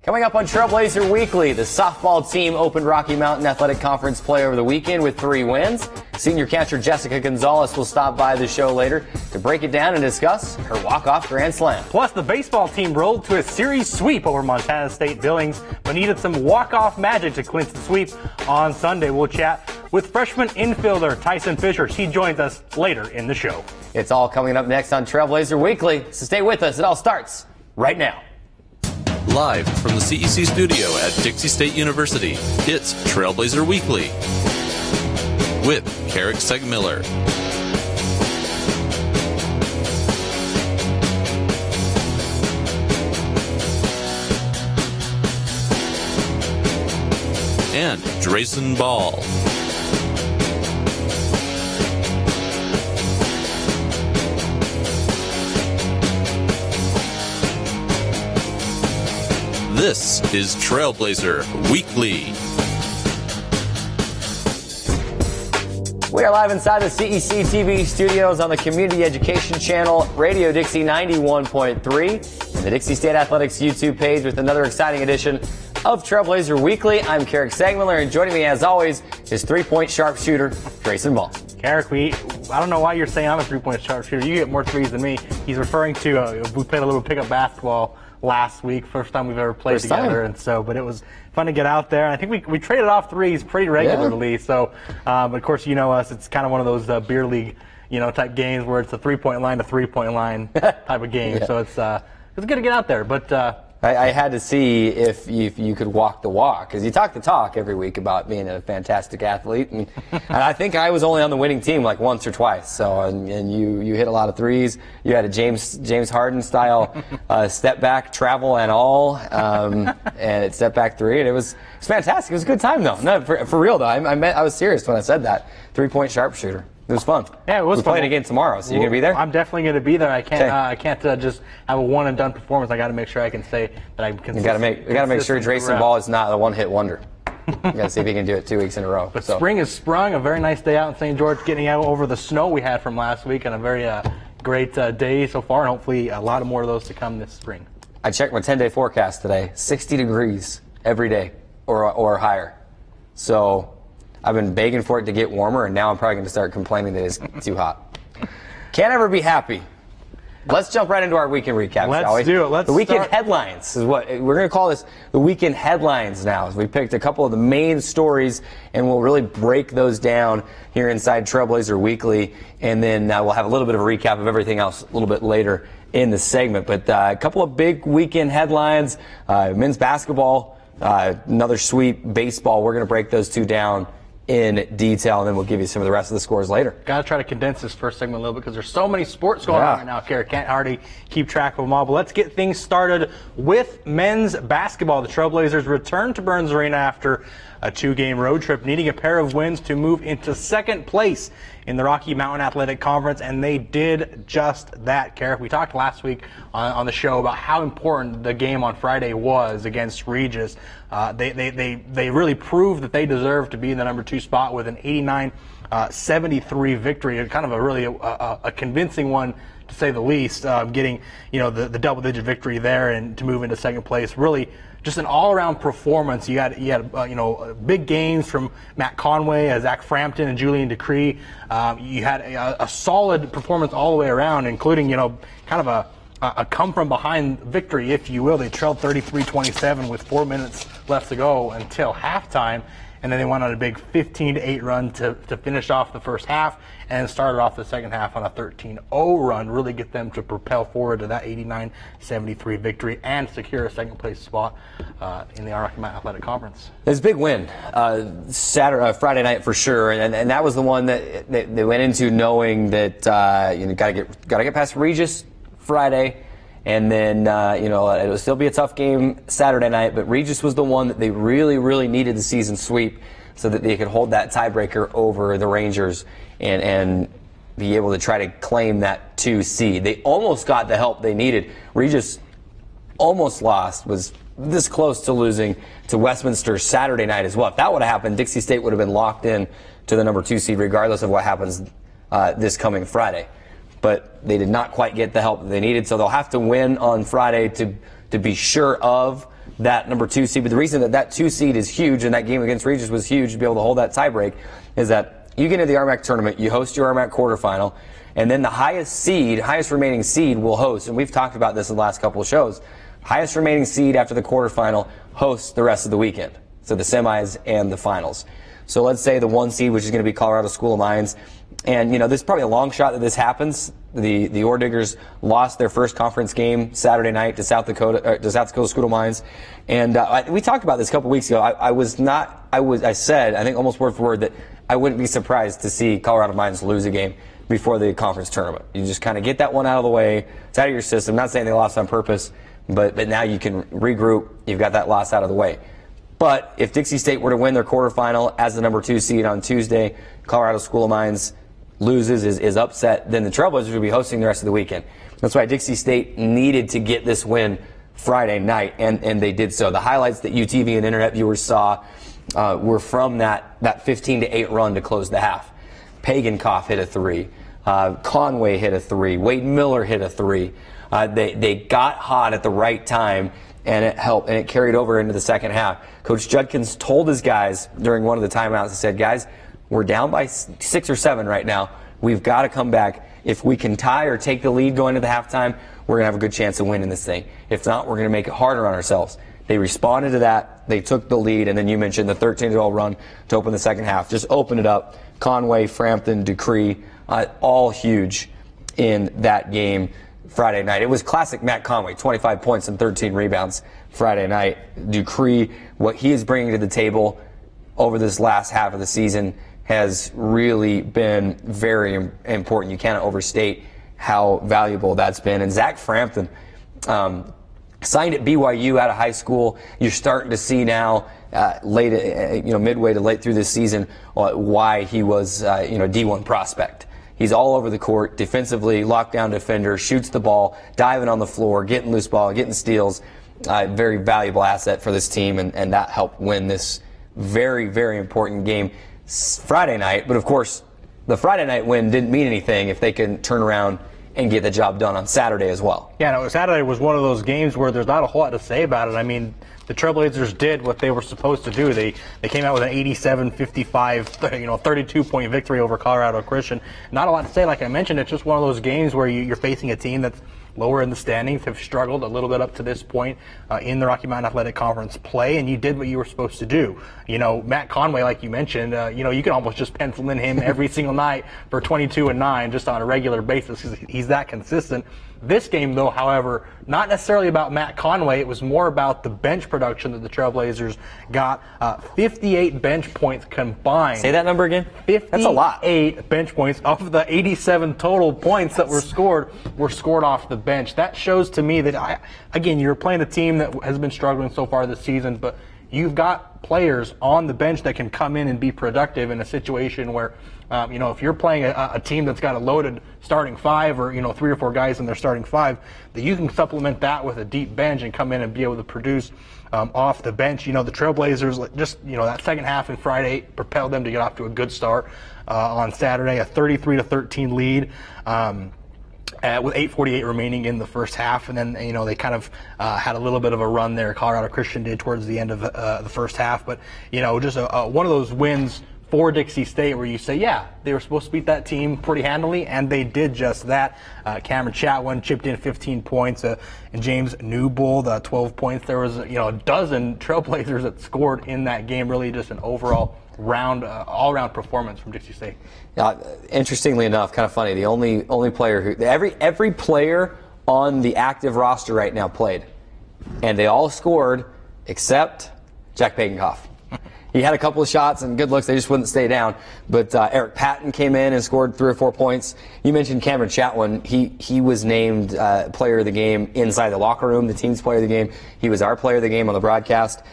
Coming up on Trailblazer Weekly, the softball team opened Rocky Mountain Athletic Conference play over the weekend with 3 wins. Senior catcher Jessica Gonzalez will stop by the show later to break it down and discuss her walk-off grand slam. Plus, the baseball team rolled to a series sweep over Montana State Billings, but needed some walk-off magic to clinch the sweep on Sunday. We'll chat with freshman infielder Tyson Fisher. He joins us later in the show. It's all coming up next on Trailblazer Weekly, so stay with us. It all starts right now. Live from the CEC studio at Dixie State University, it's Trailblazer Weekly with Carrick Segmiller. And Drayson Ball. This is Trailblazer Weekly. We are live inside the CEC TV studios on the Community Education Channel, Radio Dixie 91.3, and the Dixie State Athletics YouTube page with another exciting edition of Trailblazer Weekly. I'm Carrick Segmiller, and joining me as always is three-point sharpshooter Drayson Ball. Carrick, I don't know why you're saying I'm a three-point sharpshooter. You get more threes than me. He's referring to we played a little pickup basketball last week, first time we've ever played together, and so, but it was fun to get out there. And I think we traded off threes pretty regularly. Yeah. So, but of course, you know us, it's kind of one of those beer league, type games where it's a 3-point line to 3-point line type of game. Yeah. So it's good to get out there. But I had to see if you could walk the walk, because you talk the talk every week about being a fantastic athlete, and I think I was only on the winning team like once or twice. So and you hit a lot of threes. You had a James Harden style step back, travel and all, and it step back three, and it was fantastic. It was a good time though. No, for real though. I was serious when I said that. 3-point sharpshooter. It was fun. Yeah, it was fun. We're playing again tomorrow, so you gonna be there? I'm definitely gonna be there. I can't just have a one and done performance. I got to make sure I can say that I'm consistent. We gotta make sure Drayson Ball is not a one-hit wonder. We gotta see if he can do it 2 weeks in a row. But spring has sprung. A very nice day out in St. George, getting out over the snow we had from last week, and a very great day so far, and hopefully a lot more of those to come this spring. I checked my 10-day forecast today. 60 degrees every day or higher. So I've been begging for it to get warmer, and now I'm probably going to start complaining that it's too hot. Can't ever be happy. Let's jump right into our weekend recap, shall we? Let's do it. The weekend headlines is what we're going to call this. The weekend headlines now. We picked a couple of the main stories, and we'll really break those down here inside Trailblazer Weekly, and then we'll have a little bit of a recap of everything else a little bit later in the segment. But a couple of big weekend headlines: men's basketball, another sweep; baseball. We're going to break those two down in detail, and then we'll give you some of the rest of the scores later. Got to try to condense this first segment a little bit because there's so many sports going on right now, Carrick. Can't hardly keep track of them all. But let's get things started with men's basketball. The Trailblazers return to Burns Arena after a 2-game road trip, needing a pair of wins to move into second place in the Rocky Mountain Athletic Conference, and they did just that, Carrick. We talked last week on the show about how important the game on Friday was against Regis. They really proved that they deserved to be in the number 2 spot with an 89-73 victory, kind of a convincing one to say the least, getting the double-digit victory there and to move into second place. Really just an all-around performance. You had big games from Matt Conway, Zach Frampton, and Julian Decree. You had a solid performance all the way around, including kind of a come-from-behind victory, if you will. They trailed 33-27 with 4 minutes left to go until halftime, and then they went on a big 15-8 run to finish off the first half, and started off the second half on a 13-0 run, really get them to propel forward to that 89-73 victory and secure a second-place spot in the Rocky Mountain Athletic Conference. It's a big win Friday night for sure, and that was the one that they went into knowing that got to get past Regis Friday, and then it'll still be a tough game Saturday night, but Regis was the one that they really, really needed the season sweep so that they could hold that tiebreaker over the Rangers and be able to try to claim that 2 seed. They almost got the help they needed. Regis almost lost, was this close to losing to Westminster Saturday night as well. If that would have happened, Dixie State would have been locked in to the number 2 seed regardless of what happens this coming Friday. But they did not quite get the help that they needed, so they'll have to win on Friday to be sure of that number 2 seed. But the reason that 2 seed is huge and that game against Regis was huge to be able to hold that tiebreak is that you get into the RMAC tournament, you host your RMAC quarterfinal, and then the highest remaining seed will host, and we've talked about this in the last couple of shows, highest remaining seed after the quarterfinal hosts the rest of the weekend. So the semis and the finals. So let's say the 1 seed, which is going to be Colorado School of Mines, and this is probably a long shot that this happens. The Ore Diggers lost their first conference game Saturday night to South Dakota School of Mines, and we talked about this a couple weeks ago. I said, I think almost word for word, that I wouldn't be surprised to see Colorado Mines lose a game before the conference tournament. You just kind of get that one out of the way. It's out of your system. Not saying they lost on purpose, but now you can regroup. You've got that loss out of the way. But if Dixie State were to win their quarterfinal as the number 2 seed on Tuesday, Colorado School of Mines loses, is upset, then the Trailblazers will be hosting the rest of the weekend. That's why Dixie State needed to get this win Friday night, and they did so. The highlights that UTV and internet viewers saw were from that 15-8 run to close the half. Pagankoff hit a 3. Conway hit a 3. Wade Miller hit a 3. They got hot at the right time, and it helped, and it carried over into the second half. Coach Judkins told his guys during one of the timeouts, he said, guys, we're down by 6 or 7 right now. We've got to come back. If we can tie or take the lead going into the halftime, we're going to have a good chance of winning this thing. If not, we're going to make it harder on ourselves. They responded to that. They took the lead, and then you mentioned the 13-12 run to open the second half. Just open it up. Conway, Frampton, Dupree, all huge in that game Friday night. It was classic Matt Conway, 25 points and 13 rebounds Friday night. Dupree, what he is bringing to the table over this last half of the season has really been very important. You cannot overstate how valuable that's been. And Zach Frampton, signed at BYU out of high school. You're starting to see now, midway to late through this season, why he was, D1 prospect. He's all over the court, defensively, lockdown defender, shoots the ball, diving on the floor, getting loose ball, getting steals. Very valuable asset for this team, and that helped win this very, very important game Friday night. But of course, the Friday night win didn't mean anything if they can turn around and get the job done on Saturday as well. Yeah, no, Saturday was one of those games where there's not a whole lot to say about it. I mean, the Trailblazers did what they were supposed to do. They came out with an 87-55, 32-point victory over Colorado Christian. Not a lot to say. Like I mentioned, it's just one of those games where you're facing a team that's lower in the standings, have struggled a little bit up to this point in the Rocky Mountain Athletic Conference play, and you did what you were supposed to do. Matt Conway, like you mentioned, you can almost just pencil in him every single night for 22 and 9 just on a regular basis because he's that consistent. This game, though, however, not necessarily about Matt Conway. It was more about the bench production that the Trailblazers got. 58 bench points combined. Say that number again? That's a lot. 58 bench points of the 87 total points that were scored off the bench. That shows to me that, again, you're playing a team that has been struggling so far this season, but you've got players on the bench that can come in and be productive in a situation where, if you're playing a team that's got a loaded starting 5 or, 3 or 4 guys in their starting 5, that you can supplement that with a deep bench and come in and be able to produce off the bench. The Trailblazers, that second half in Friday propelled them to get off to a good start on Saturday, a 33-13 lead. With 8:48 remaining in the first half, and then they kind of had a little bit of a run there. Colorado Christian did towards the end of the first half, but just one of those wins for Dixie State where you say, yeah, they were supposed to beat that team pretty handily, and they did just that. Cameron Chatwin chipped in 15 points, and James Newbold 12 points. There was a dozen Trailblazers that scored in that game. Really, just an overall all-round performance from Dixie State. Interestingly enough, kind of funny, the only player who every player on the active roster right now played, and they all scored except Jack Pagankoff. He had a couple of shots and good looks. They just wouldn't stay down. But Eric Patton came in and scored 3 or 4 points. You mentioned Cameron Chatwin. He was named player of the game inside the locker room, the team's player of the game. He was our player of the game on the broadcast.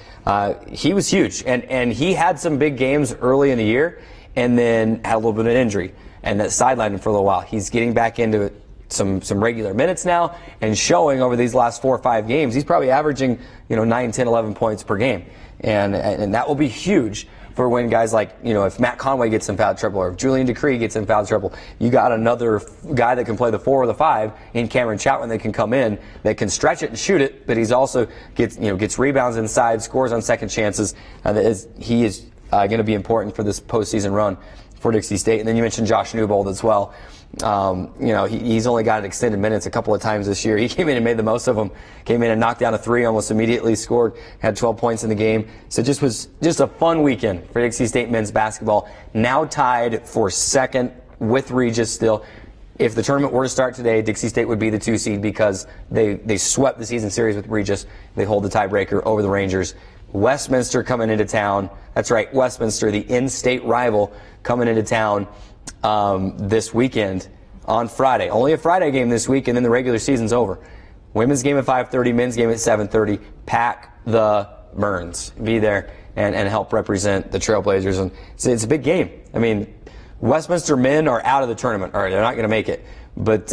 He was huge. And he had some big games early in the year and then had a little bit of an injury. And that sidelined him for a little while. He's getting back into some regular minutes now and showing over these last 4 or 5 games. He's probably averaging 9, 10, 11 points per game. And that will be huge. for when guys like, if Matt Conway gets in foul trouble or if Julian Decree gets in foul trouble, you got another guy that can play the 4 or the 5 in Cameron Chatwin that can come in, that can stretch it and shoot it, but he's also gets rebounds inside, scores on second chances. He is going to be important for this postseason run for Dixie State. And then you mentioned Josh Newbold as well. He's only got extended minutes a couple of times this year. He came in and made the most of them. Came in and knocked down a 3 almost immediately, scored, had 12 points in the game. So it was just a fun weekend for Dixie State men's basketball. Now tied for second with Regis still. If the tournament were to start today, Dixie State would be the 2 seed because they swept the season series with Regis. They hold the tiebreaker over the Rangers. Westminster coming into town. That's right, Westminster, the in-state rival, coming into town this weekend on Friday. Only a Friday game this week, and then the regular season's over. Women's game at 5:30, men's game at 7:30. Pack the Burns. Be there and help represent the Trailblazers. And it's a big game. I mean, Westminster men are out of the tournament. All right, they're not going to make it. But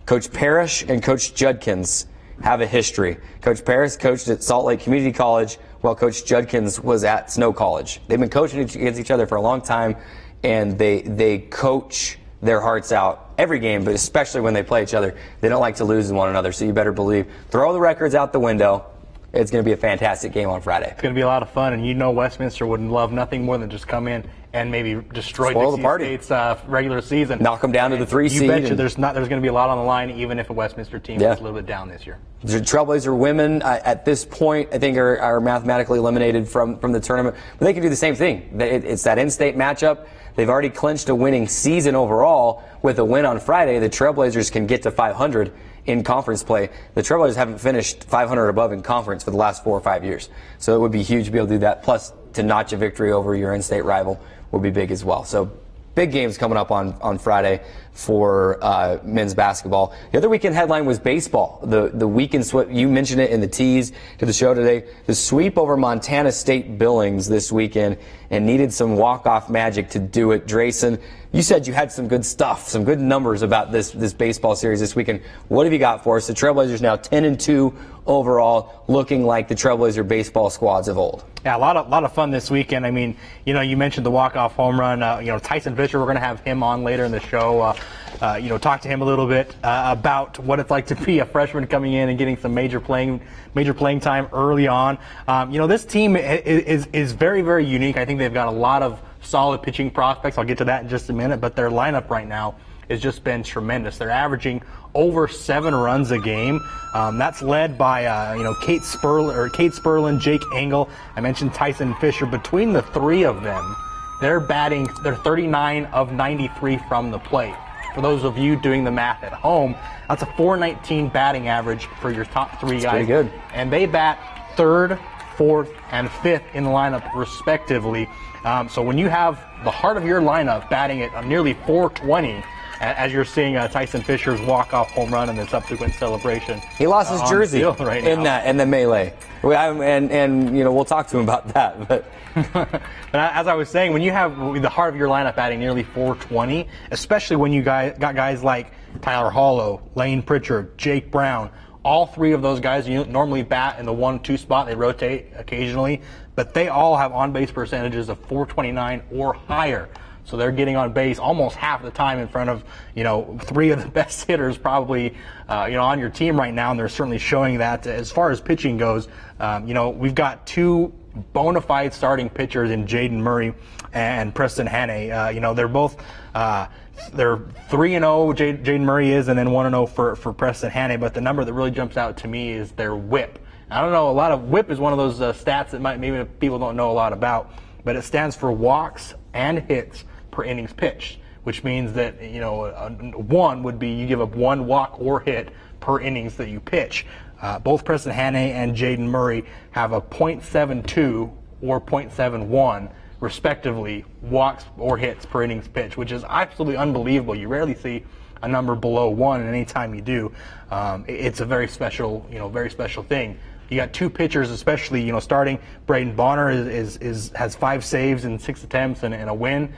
Coach Parrish and Coach Judkins have a history. Coach Parrish coached at Salt Lake Community College, while Coach Judkins was at Snow College. They've been coaching against each other for a long time, and they coach their hearts out every game, but especially when they play each other. They don't like to lose to one another, so you better believe. Throw the records out the window. It's going to be a fantastic game on Friday. It's going to be a lot of fun, and Westminster would love nothing more than just come in and maybe destroy Spoil Dixie State's regular season. Knock them down to the 3 seed. You betcha there's going to be a lot on the line, even if a Westminster team is a little bit down this year. The Trailblazer women, at this point, I think are mathematically eliminated from the tournament. But they can do the same thing. It's that in-state matchup. They've already clinched a winning season overall. With a win on Friday, the Trailblazers can get to 500 in conference play. The Trailblazers haven't finished 500 or above in conference for the last 4 or 5 years. So it would be huge to be able to do that. Plus, to notch a victory over your in-state rival will be big as well. So big games coming up on Friday for men's basketball. The other weekend headline was baseball. The weekend sweep, you mentioned it in the tease to the show today. The sweep over Montana State Billings this weekend, and needed some walk-off magic to do it. Drayson, you said you had some good stuff, some good numbers about this baseball series this weekend. What have you got for us? The Trailblazers now 10-2 overall, looking like the Trailblazer baseball squads of old. Yeah, a lot of fun this weekend. I mean, you mentioned the walk-off home run. Tyson Fisher, we're going to have him on later in the show. Talk to him a little bit about what it's like to be a freshman coming in and getting some major playing time early on. This team is very, very unique. I think they've got a lot of solid pitching prospects. I'll get to that in just a minute. But their lineup right now has just been tremendous. They're averaging over 7 runs a game. That's led by Kate Sperlin, Jake Engel. I mentioned Tyson Fisher. Between the 3 of them, they're 39 of 93 from the plate. For those of you doing the math at home, that's a .419 batting average for your top 3 guys. Pretty good. And they bat 3rd, 4th, and 5th in the lineup respectively. So when you have the heart of your lineup batting at nearly .420, as you're seeing Tyson Fisher's walk-off home run and the subsequent celebration. He lost his jersey right in the melee. And we'll talk to him about that. But but as I was saying, when you have the heart of your lineup batting nearly .420, especially when you got guys like Tyler Hollow, Lane Pritchard, Jake Brown, all 3 of those guys normally bat in the 1-2 spot. They rotate occasionally, but they all have on-base percentages of .429 or higher. So they're getting on base almost half the time in front of, 3 of the best hitters probably, on your team right now. And they're certainly showing that. As far as pitching goes, we've got 2 bona fide starting pitchers in Jaden Murray and Preston Hannay. They're both, they're 3-0, Jaden Murray is, and then 1-0 for Preston Hannay. But the number that really jumps out to me is their whip. I don't know, whip is one of those stats that maybe people don't know a lot about, but it stands for walks and hits per innings pitched, which means that one would be you give up 1 walk or hit per innings that you pitch. Both Preston Hannay and Jaden Murray have a .72 or .71 respectively walks or hits per innings pitched, which is absolutely unbelievable. You rarely see a number below 1, and any time you do, it's a very special thing. You got 2 pitchers, especially starting. Braden Bonner has 5 saves in 6 attempts and a win.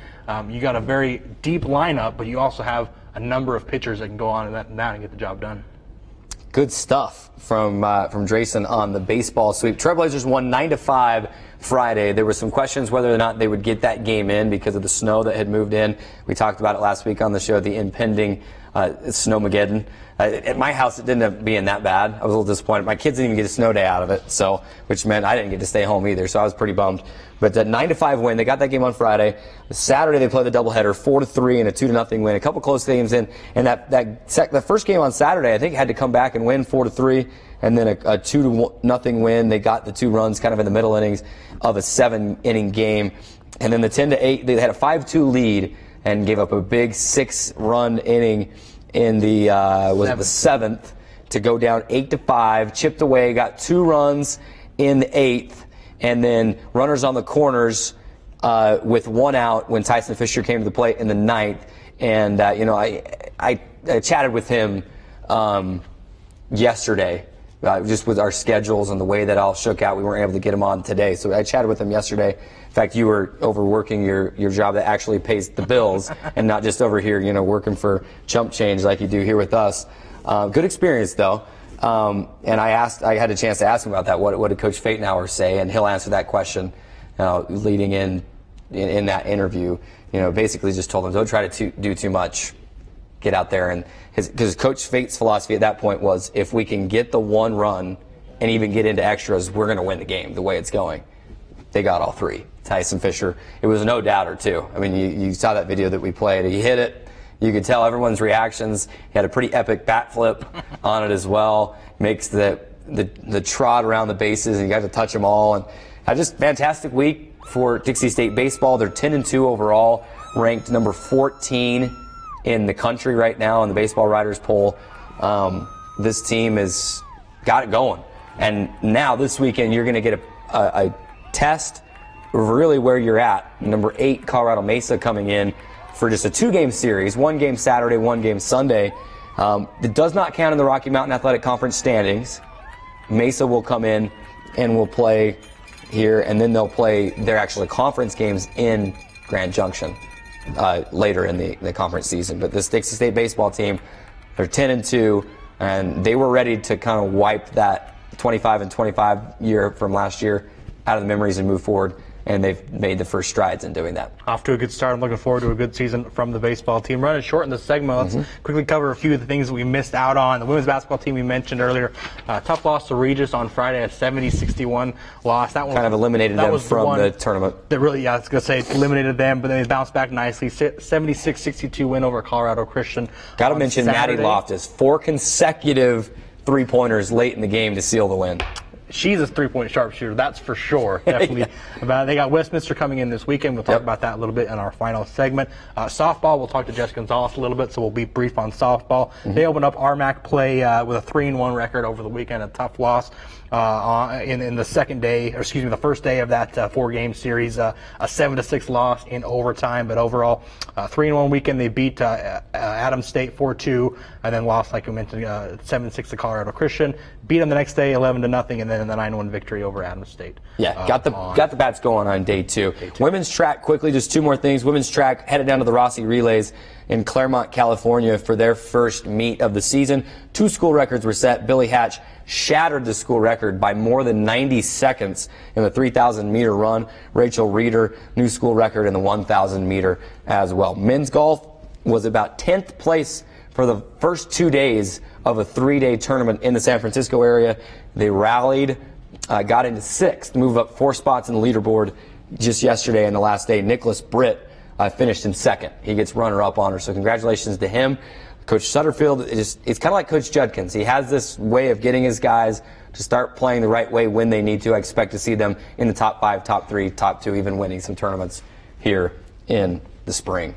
You got a very deep lineup, but you also have a number of pitchers that can go on and get the job done. Good stuff from Drayson on the baseball sweep. Trailblazers won 9-5 Friday. There were some questions whether or not they would get that game in because of the snow that had moved in. We talked about it last week on the show, the impending snowmageddon. At my house, it didn't end up being that bad. I was a little disappointed. My kids didn't even get a snow day out of it, so which meant I didn't get to stay home either, so I was pretty bummed. But that 9-5 win, they got that game on Friday. Saturday, they played the doubleheader, 4-3 and a 2-0 win. A couple close games in, and the first game on Saturday, I think, had to come back and win 4-3, and then a 2-0 win. They got the 2 runs kind of in the middle innings of a 7-inning game, and then the 10-8, they had a 5-2 lead and gave up a big 6-run inning in the was it the 7th to go down 8-5, chipped away, got 2 runs in the 8th, and then runners on the corners with 1 out when Tyson Fisher came to the plate in the 9th. And I chatted with him yesterday. Just with our schedules and the way that all shook out, we weren't able to get him on today. So I chatted with him yesterday. In fact, you were overworking your job that actually pays the bills and not just over here, working for chump change like you do here with us. Good experience, though. And I had a chance to ask him about that. What did Coach Fatenauer say? And he'll answer that question leading in that interview. Basically just told him, don't try to do too much. Get out there, and because Coach Fate's philosophy at that point was, if we can get the 1 run and even get into extras, we're going to win the game the way it's going. They got all 3. Tyson Fisher, it was a no doubter too. I mean, you saw that video that we played. He hit it. You could tell everyone's reactions. He had a pretty epic bat flip on it as well. Makes the trot around the bases, and you got to touch them all. And had just fantastic week for Dixie State baseball. They're 10-2 overall, ranked number 14 in the country right now in the Baseball Writers poll. This team has got it going. And now this weekend you're going to get a test of really where you're at. Number 8, Colorado Mesa, coming in for just a 2-game series, 1 game Saturday, 1 game Sunday. It does not count in the Rocky Mountain Athletic Conference standings. Mesa will come in and will play here, and then they'll play their actual conference games in Grand Junction later in the conference season. But this Dixie State baseball team, they're 10-2, and they were ready to kind of wipe that 25-25 year from last year out of the memories and move forward. And they've made the first strides in doing that. Off to a good start. I'm looking forward to a good season from the baseball team. Running short in the segment, let's quickly cover a few of the things that we missed out on. The women's basketball team we mentioned earlier, tough loss to Regis on Friday, a 70-61 loss. That one kind of eliminated them from the tournament. That really, I was going to say, eliminated them, but then they bounced back nicely. 76-62 win over Colorado Christian. Got to mention Maddie Loftus, 4 consecutive 3-pointers late in the game to seal the win. She's a 3-point sharpshooter, that's for sure. Definitely. They got Westminster coming in this weekend. We'll talk about that a little bit in our final segment. Softball, we'll talk to Jessica Gonzalez a little bit, so we'll be brief on softball. They opened up RMAC play with a 3-1 record over the weekend, a tough loss in the the first day of that 4-game series, a 7-6 loss in overtime. But overall, 3-1 weekend. They beat Adams State 4-2, and then lost, like we mentioned, 7-6 to Colorado Christian. Beat them the next day, 11-0, and then the 9-1 victory over Adams State. Yeah, got the bats going on day 2. Women's track, quickly, just 2 more things. Women's track headed down to the Rossi Relays in Claremont, California for their first meet of the season. 2 school records were set. Billy Hatch shattered the school record by more than 90 seconds in the 3,000-meter run. Rachel Reeder, new school record in the 1,000-meter as well. Men's golf was about 10th place for the first 2 days of a 3-day tournament in the San Francisco area. They rallied, got into 6th, moved up 4 spots in the leaderboard just yesterday in the last day. Nicholas Britt finished in 2nd. He gets runner-up honor, so congratulations to him. Coach Sutterfield, it's kind of like Coach Judkins. He has this way of getting his guys to start playing the right way when they need to. I expect to see them in the top 5, top 3, top 2, even winning some tournaments here in the spring.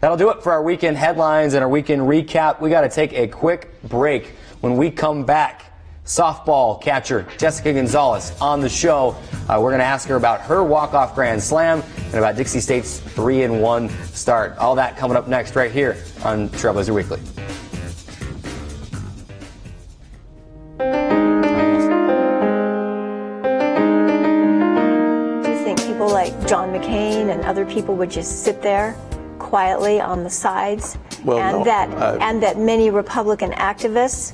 That'll do it for our weekend headlines and our weekend recap. We got to take a quick break. When we come back, softball catcher Jessica Gonzalez on the show. We're going to ask her about her walk-off grand slam and about Dixie State's 3-1 start. All that coming up next right here on Trailblazer Weekly. Do you think people like John McCain and other people would just sit there quietly on the sides, and that many Republican activists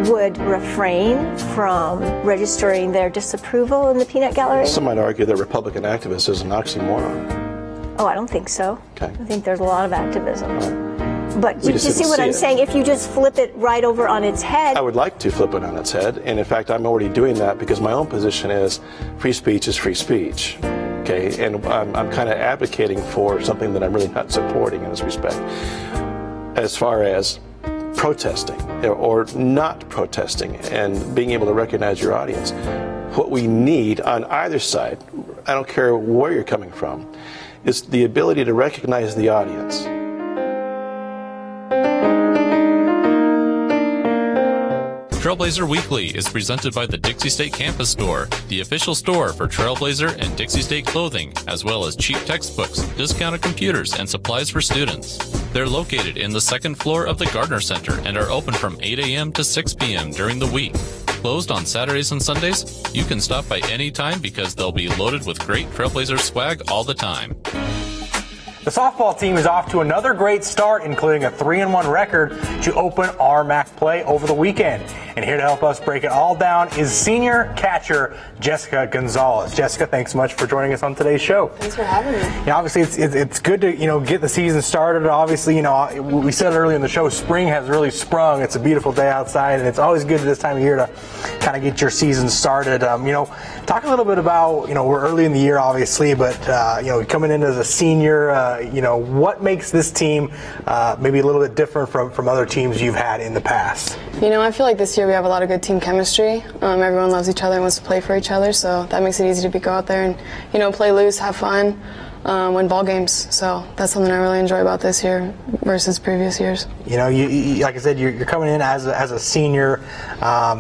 would refrain from registering their disapproval in the peanut gallery? Some might argue that Republican activist is an oxymoron. Oh, I don't think so. Okay. I think there's a lot of activism. Right. But you see what I'm saying? If you just flip it right over on its head. I would like to flip it on its head, and in fact, I'm already doing that because my own position is free speech is free speech. Okay, and I'm kind of advocating for something that I'm really not supporting in this respect. As far as protesting or not protesting and being able to recognize your audience, what we need on either side, I don't care where you're coming from, is the ability to recognize the audience. Trailblazer Weekly is presented by the Dixie State Campus Store, the official store for Trailblazer and Dixie State clothing, as well as cheap textbooks, discounted computers, and supplies for students. They're located in the second floor of the Gardner Center and are open from 8 a.m. to 6 p.m. during the week. Closed on Saturdays and Sundays? You can stop by any time because they'll be loaded with great Trailblazer swag all the time. The softball team is off to another great start, including a 3-1 record to open our MAC play over the weekend. And here to help us break it all down is senior catcher Jessica Gonzalez. Jessica, thanks so much for joining us on today's show. Thanks for having me. Yeah, obviously it's good to get the season started. Obviously, we said earlier in the show, spring has really sprung. It's a beautiful day outside, and it's always good this time of year to kind of get your season started. Talk a little bit about we're early in the year, obviously, but coming in as a senior. What makes this team maybe a little bit different from other teams you've had in the past? I feel like this year we have a lot of good team chemistry. Everyone loves each other and wants to play for each other, so that makes it easy to go out there and, play loose, have fun, win ball games. So that's something I really enjoy about this year versus previous years. You like I said, you're coming in as a senior,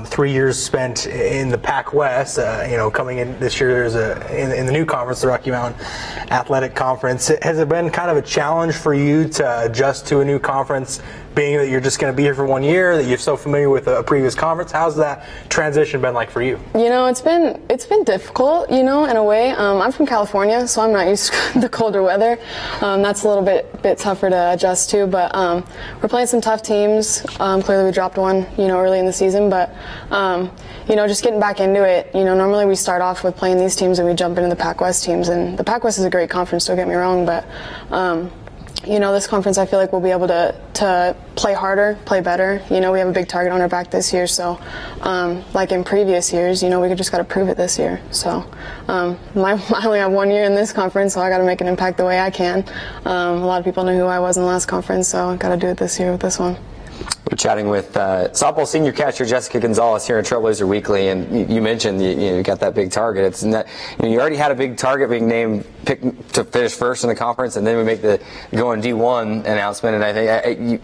3 years spent in the Pac West. Coming in this year in the new conference, the Rocky Mountain Athletic Conference. Has it been kind of a challenge for you to adjust to a new conference, being that you're just going to be here for 1 year, that you're so familiar with a previous conference? How's that transition been like for you? It's been difficult, in a way. I'm from California, so I'm not used to the colder weather. That's a little bit tougher to adjust to, but we're playing some tough teams. Clearly we dropped one, early in the season, but just getting back into it. Normally we start off with playing these teams and we jump into the Pac West teams, and the Pac West is a great conference, don't get me wrong, but this conference I feel like we'll be able to play harder, play better. We have a big target on our back this year, so like in previous years, we just got to prove it this year. So I only have 1 year in this conference, so I got to make an impact the way I can. A lot of people knew who I was in the last conference, so I got to do it this year with this one. We're chatting with softball senior catcher Jessica Gonzalez here in Trailblazer Weekly, and you mentioned you got that big target. It's not, you already had a big target being picked to finish first in the conference, and then we make the going D1 announcement. And I think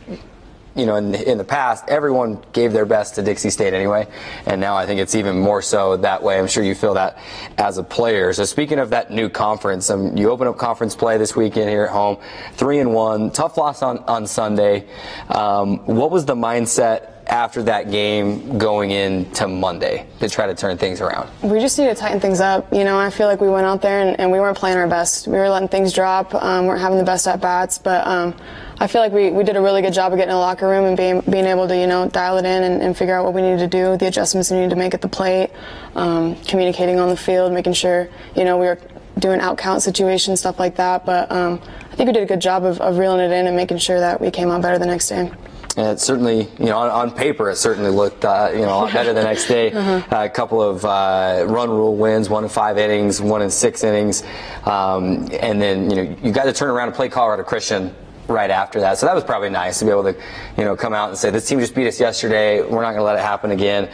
in the past, everyone gave their best to Dixie State anyway, and now I think it's even more so that way. I'm sure you feel that as a player. So speaking of that new conference, you open up conference play this weekend here at home, 3-1, tough loss on Sunday. What was the mindset after that game going into Monday to try to turn things around? We just need to tighten things up. I feel like we went out there and we weren't playing our best. We were letting things drop. Weren't having the best at-bats, but I feel like we did a really good job of getting in the locker room and being able to, dial it in and figure out what we needed to do, the adjustments we needed to make at the plate, communicating on the field, making sure, we were doing out-count situations, stuff like that. But I think we did a good job of reeling it in and making sure that we came out better the next day. And it certainly, on paper, it certainly looked, a lot better the next day. A couple of run rule wins, 1 in 5 innings, 1 in 6 innings. And then, you got to turn around and play Colorado Christian right after that. So that was probably nice to be able to, come out and say, this team just beat us yesterday. We're not going to let it happen again.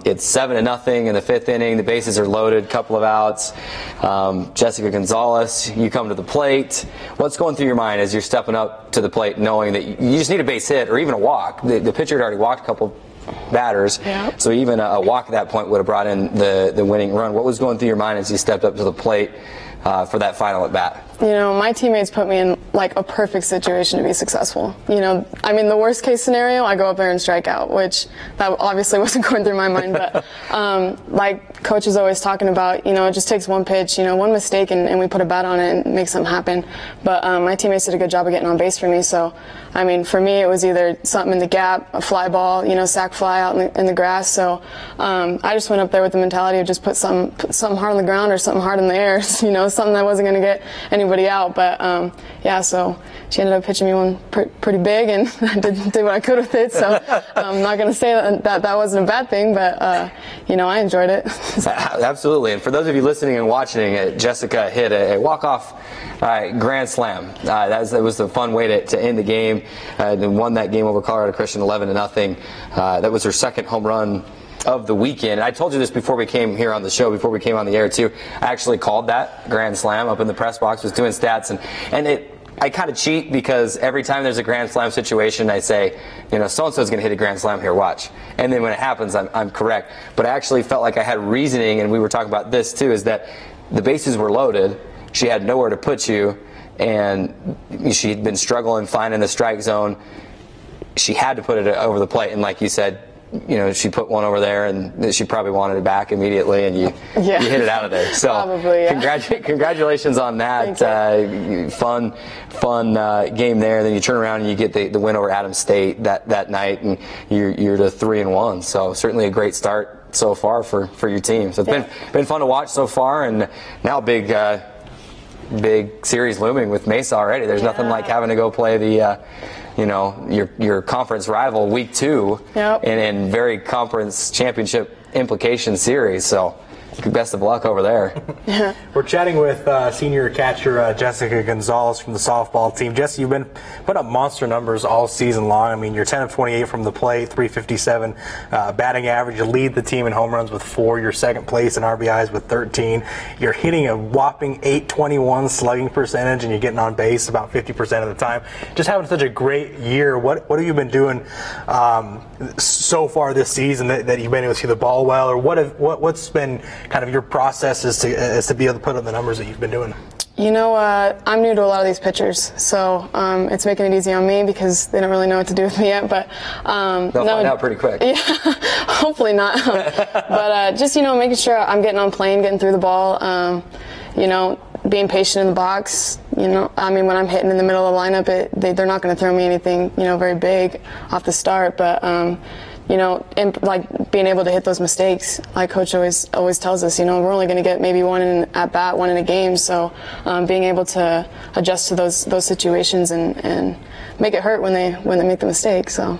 It's 7-0 in the 5th inning. The bases are loaded, couple of outs. Jessica Gonzalez, you come to the plate. What's going through your mind as you're stepping up to the plate, knowing that you just need a base hit or even a walk? The pitcher had already walked a couple batters, so even a walk at that point would have brought in the winning run. What was going through your mind as you stepped up to the plate, for that final at bat? You know, my teammates put me in like a perfect situation to be successful. You know, I mean, the worst case scenario, I go up there and strike out, which that obviously wasn't going through my mind. But like coach is always talking about, you know, it just takes one pitch, you know, one mistake, and we put a bat on it and make something happen. But my teammates did a good job of getting on base for me. So, I mean, for me, it was either something in the gap, a fly ball, you know, sac fly out in the grass. So I just went up there with the mentality of just put something hard on the ground or something hard in the air, you know, something that wasn't going to get anybody out. But yeah, so she ended up pitching me one pretty big, and I did what I could with it. So I'm not going to say that wasn't a bad thing, but you know, I enjoyed it. Absolutely. And for those of you listening and watching, Jessica hit a walk-off grand slam. That was a fun way to end the game. And won that game over Colorado Christian 11-0. That was her second home run of the weekend. I told you this before we came here on the show, before we came on the air too. I actually called that grand slam up in the press box, was doing stats, and I kind of cheat because every time there's a grand slam situation, I say, you know, so-and-so is going to hit a grand slam here, watch. And then when it happens, I'm correct. But I actually felt like I had reasoning, and we were talking about this too, is that the bases were loaded. She had nowhere to put you, and she'd been struggling finding the strike zone. She had to put it over the plate, and like you said, you know, she put one over there, and she probably wanted it back immediately, and you hit it out of there. So probably, yeah. Congratulations on that. Fun game there. Then you turn around and you get the win over Adams State that night, and you're to 3-1. So certainly a great start so far for your team. So it's been fun to watch so far, and now big series looming with Mesa already. There's nothing like having to go play the you know, your conference rival week 2 in very conference championship implication series. So best of luck over there. We're chatting with senior catcher Jessica Gonzalez from the softball team. Jesse, you've been put up monster numbers all season long. I mean, you're 10 of 28 from the plate, 357 batting average. You lead the team in home runs with 4. You're second place in RBIs with 13. You're hitting a whopping 821 slugging percentage, and you're getting on base about 50% of the time. Just having such a great year. What have you been doing so far this season that you've been able to see the ball well, or what's been kind of your process as to be able to put up the numbers that you've been doing? You know, I'm new to a lot of these pitchers, so it's making it easy on me because they don't really know what to do with me yet. But they'll find out pretty quick. Yeah, hopefully not. But just, you know, making sure I'm getting on plane, getting through the ball. You know, being patient in the box. You know, I mean, when I'm hitting in the middle of the lineup, they're not going to throw me anything, you know, very big off the start. But you know, and like being able to hit those mistakes, like coach always tells us, you know, we're only going to get maybe one at bat, one in a game. So being able to adjust to those situations and make it hurt when they make the mistake. So,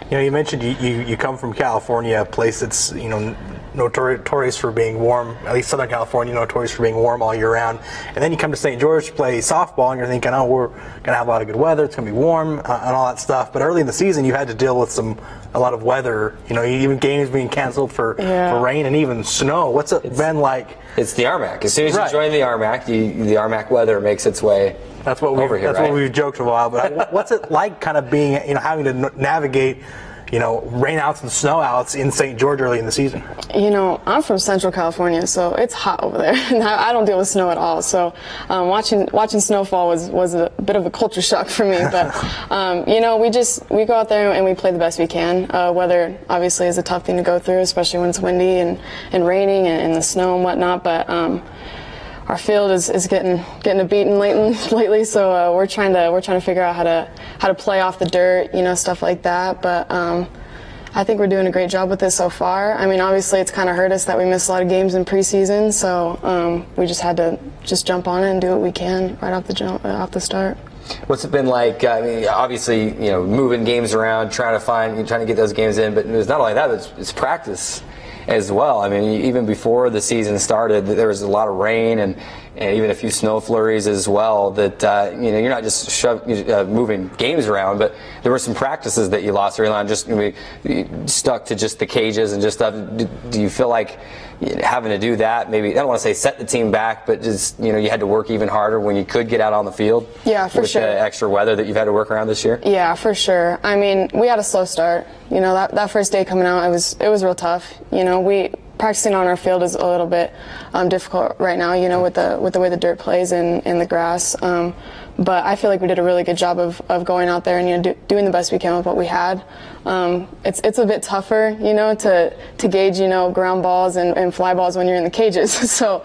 you know, you mentioned you come from California, a place that's, you know, notorious for being warm, at least Southern California, notorious for being warm all year round. And then you come to St. George to play softball, and you're thinking, oh, we're going to have a lot of good weather, it's going to be warm, and all that stuff. But early in the season, you had to deal with a lot of weather, you know, even games being canceled for rain and even snow. What's it been like? It's the RMAC. As soon as you join the RMAC, the RMAC weather makes its way over here. That's what we've joked a while. But what's it like kind of being, you know, having to navigate, you know, rainouts and snowouts in St. George early in the season? You know, I'm from Central California, so it's hot over there, and I don't deal with snow at all. So watching snowfall was a bit of a culture shock for me. But you know, we go out there and we play the best we can. Weather obviously is a tough thing to go through, especially when it's windy and raining and the snow and whatnot. But our field is getting a beating lately, so we're trying to figure out how to play off the dirt, you know, stuff like that. But I think we're doing a great job with this so far. I mean, obviously it's kind of hurt us that we missed a lot of games in preseason, so we just had to jump on it and do what we can right off the start. What's it been like? I mean, obviously, you know, moving games around, trying to get those games in, but it's not only that; it's practice as well. I mean, even before the season started, there was a lot of rain and even a few snow flurries as well. That you know, you're not just moving games around, but there were some practices that you lost early on. Just stuck to just the cages and just stuff. Do you feel like having to do that? Maybe I don't want to say set the team back, but just, you know, you had to work even harder when you could get out on the field. Yeah, for sure. With the extra weather that you've had to work around this year. Yeah, for sure. I mean, we had a slow start. You know, that first day coming out, it was real tough. You know, practicing on our field is a little bit difficult right now, you know, with the way the dirt plays and the grass. But I feel like we did a really good job of going out there and, you know, doing the best we can with what we had. It's a bit tougher, you know, to gauge, you know, ground balls and fly balls when you're in the cages. So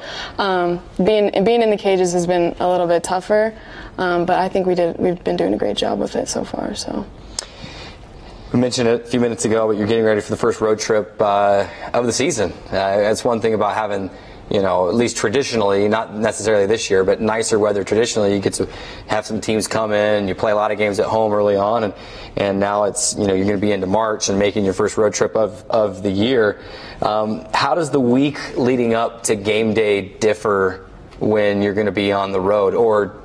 being in the cages has been a little bit tougher. But I think we've been doing a great job with it so far. So. We mentioned it a few minutes ago, but you're getting ready for the first road trip of the season. That's one thing about having, you know, at least traditionally, not necessarily this year, but nicer weather traditionally. You get to have some teams come in, you play a lot of games at home early on, and now it's, you know, you're going to be into March and making your first road trip of the year. How does the week leading up to game day differ when you're going to be on the road, or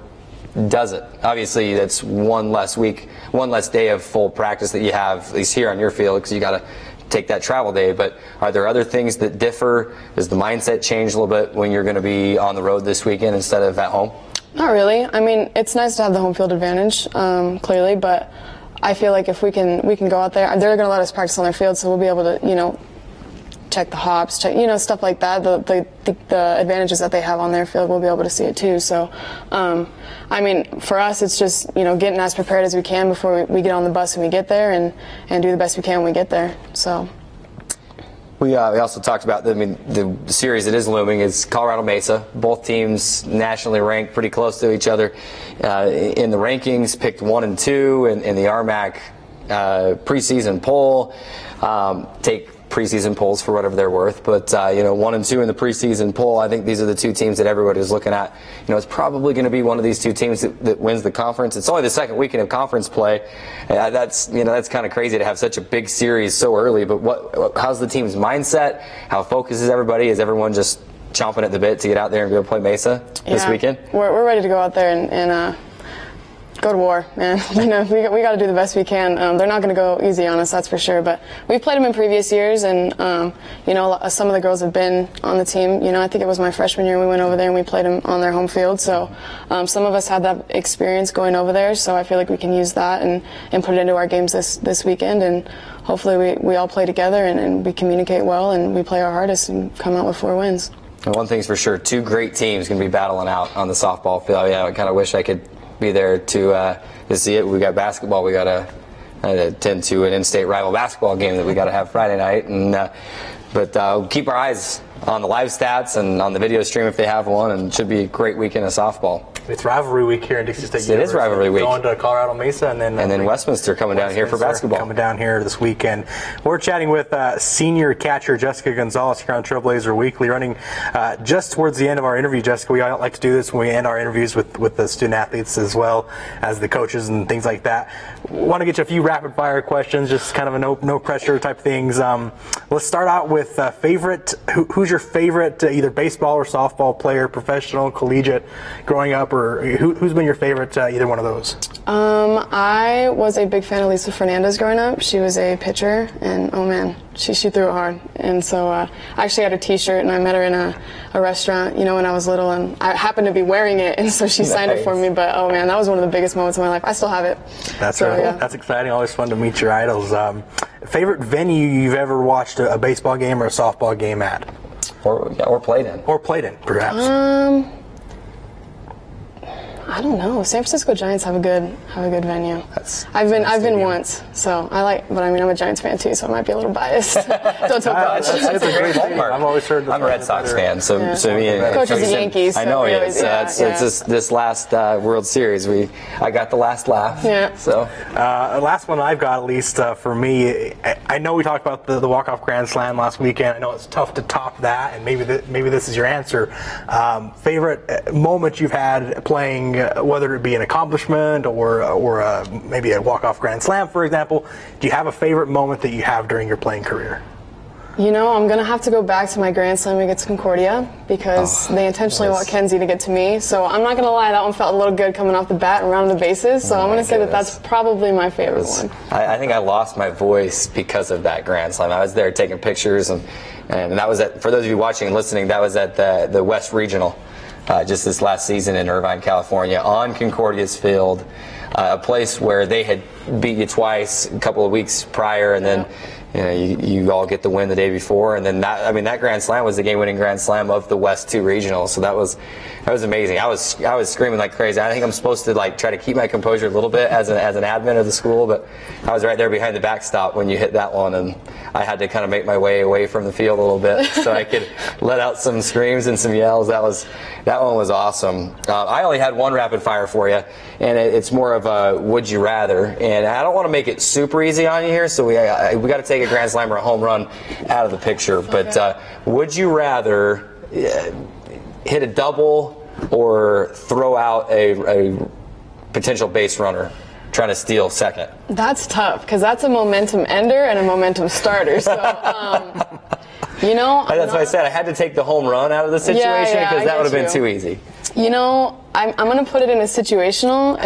does it? Obviously, that's one less week, one less day of full practice that you have, at least here on your field, because you got to take that travel day. But are there other things that differ? Does the mindset change a little bit when you're going to be on the road this weekend instead of at home? Not really. I mean, it's nice to have the home field advantage, clearly, but I feel like if we can go out there, they're going to let us practice on their field, so we'll be able to, you know, check the hops, check, you know, stuff like that. The advantages that they have on their field, we'll be able to see it too. So, I mean, for us, it's just, you know, getting as prepared as we can before we get on the bus and we get there, and do the best we can when we get there. So. We also talked about the series that is looming is Colorado Mesa. Both teams nationally ranked pretty close to each other in the rankings, picked 1 and 2 in the RMAC preseason poll. Take preseason polls for whatever they're worth, but you know, 1 and 2 in the preseason poll. I think these are the two teams that everybody is looking at. You know, it's probably going to be one of these two teams that wins the conference. It's only the second weekend of conference play. That's kind of crazy to have such a big series so early. But how's the team's mindset? How focused is everybody? Is everyone just chomping at the bit to get out there and go play Mesa this weekend? We're ready to go out there and go to war, man. You know, we got to do the best we can. They're not going to go easy on us, that's for sure. But we've played them in previous years, and you know, some of the girls have been on the team. You know, I think it was my freshman year we went over there and we played them on their home field. So some of us had that experience going over there. So I feel like we can use that and put it into our games this weekend. And hopefully we all play together and we communicate well and we play our hardest and come out with 4 wins. And one thing's for sure, 2 great teams going to be battling out on the softball field. Yeah, I kind of wish I could be there to see it. We got basketball. We got to attend to an in-state rival basketball game that we got to have Friday night. And but keep our eyes on the live stats and on the video stream if they have one. And it should be a great weekend of softball. It's rivalry week here in Dixie State University. It is rivalry week. Going to Colorado Mesa and then Westminster coming down here for basketball. Coming down here this weekend. We're chatting with senior catcher Jessica Gonzalez here on Trailblazer Weekly. Running just towards the end of our interview, Jessica. We like to do this when we end our interviews with the student athletes as well as the coaches and things like that. Want to get you a few rapid fire questions, just kind of a no pressure type things. Let's start out with favorite. Who's your favorite either baseball or softball player, professional, collegiate, growing up, or who's been your favorite, either one of those? I was a big fan of Lisa Fernandez growing up. She was a pitcher, and oh man, she threw it hard. And so I actually had a T-shirt, and I met her in a restaurant, you know, when I was little, and I happened to be wearing it, and so she signed it for me. But oh man, that was one of the biggest moments of my life. I still have it. That's right. Yeah. That's exciting. Always fun to meet your idols. Favorite venue you've ever watched a baseball game or a softball game at? Or played in. Or played in, perhaps. I don't know. San Francisco Giants have a good venue. I've been once, so I like. But I mean, I'm a Giants fan too, so I might be a little biased. Don't tell Coach. It's a great ballpark. I've always heard. I'm a Red Sox fan, so me and Coach is a Yankees. I know he is. It's this last World Series. I got the last laugh. Yeah. So last one I've got, at least for me. I know we talked about the walk-off grand slam last weekend. I know it's tough to top that, and maybe this is your answer. Favorite moment you've had playing. Whether it be an accomplishment or maybe a walk-off grand slam, for example, do you have a favorite moment that you have during your playing career? You know, I'm going to have to go back to my grand slam against Concordia because they intentionally want Kenzie to get to me. So I'm not going to lie, that one felt a little good coming off the bat and rounding the bases. So I'm going to say that's probably my favorite one. I think I lost my voice because of that grand slam. I was there taking pictures, and that was for those of you watching and listening, that was at the West Regional. just this last season in Irvine, California, on Concordia's field, a place where they had beat you twice a couple of weeks prior, and then you all get the win the day before, and then that Grand Slam was the game-winning Grand Slam of the West 2 Regional, so that was amazing. I was screaming like crazy. I think I'm supposed to try to keep my composure a little bit as an admin of the school, but I was right there behind the backstop when you hit that one, and I had to kind of make my way away from the field a little bit so I could let out some screams and some yells. That one was awesome. I only had one rapid fire for you, and it's more of a would you rather, and I don't want to make it super easy on you here, so we got to take a Grand Slam or a home run out of the picture. But would you rather hit a double or throw out a potential base runner trying to steal second? That's tough because that's a momentum ender and a momentum starter. So, that's what I said. I had to take the home run out of the situation because that would have been too easy. I'm going to put it in a situational.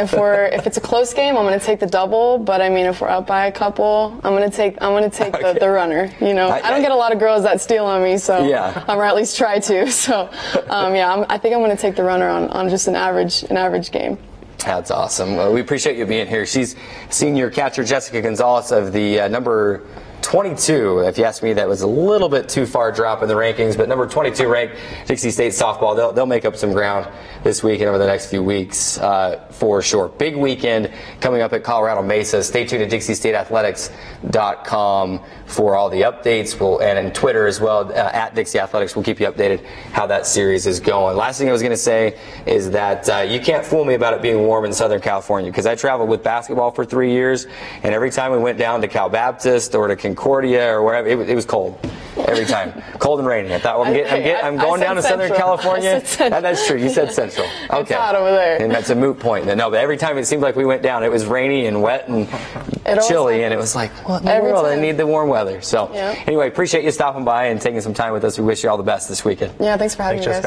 If it's a close game, I'm going to take the double. But I mean, if we're up by a couple, I'm going to take okay. the runner. I don't get a lot of girls that steal on me, so or at least try to. So I think I'm going to take the runner on just an average game. That's awesome. We appreciate you being here. She's senior catcher Jessica Gonzalez of the number 22. If you ask me, that was a little bit too far drop in the rankings, but number 22 ranked Dixie State softball. They'll make up some ground this week and over the next few weeks for sure. Big weekend coming up at Colorado Mesa. Stay tuned to DixieStateAthletics.com for all the updates. And in Twitter as well, at Dixie Athletics. We'll keep you updated how that series is going. Last thing I was going to say is that you can't fool me about it being warm in Southern California, because I traveled with basketball for 3 years, and every time we went down to Cal Baptist or to Concordia or wherever, it was cold every time. Cold and rainy. I thought, well, I'm going down to Southern California. That's true. You said Central. Okay. It's hot over there. And that's a moot point. No, but every time it seemed like we went down, it was rainy and wet and chilly, and it was like, what in the world? I need the warm weather. So anyway, appreciate you stopping by and taking some time with us. We wish you all the best this weekend. Yeah, thanks for having me, guys.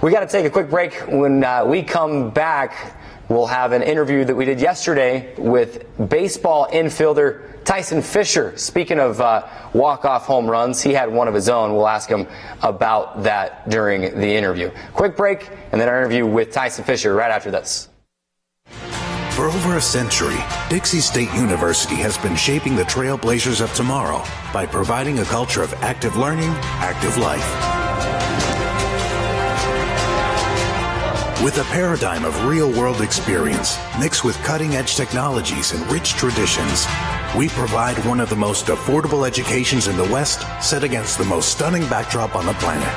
We got to take a quick break. When we come back, we'll have an interview that we did yesterday with baseball infielder Tyson Fisher. Speaking of walk-off home runs, he had one of his own. We'll ask him about that during the interview. Quick break, and then our interview with Tyson Fisher right after this. For over a century, Dixie State University has been shaping the Trailblazers of tomorrow by providing a culture of active learning, active life. With a paradigm of real-world experience mixed with cutting-edge technologies and rich traditions, we provide one of the most affordable educations in the West, set against the most stunning backdrop on the planet.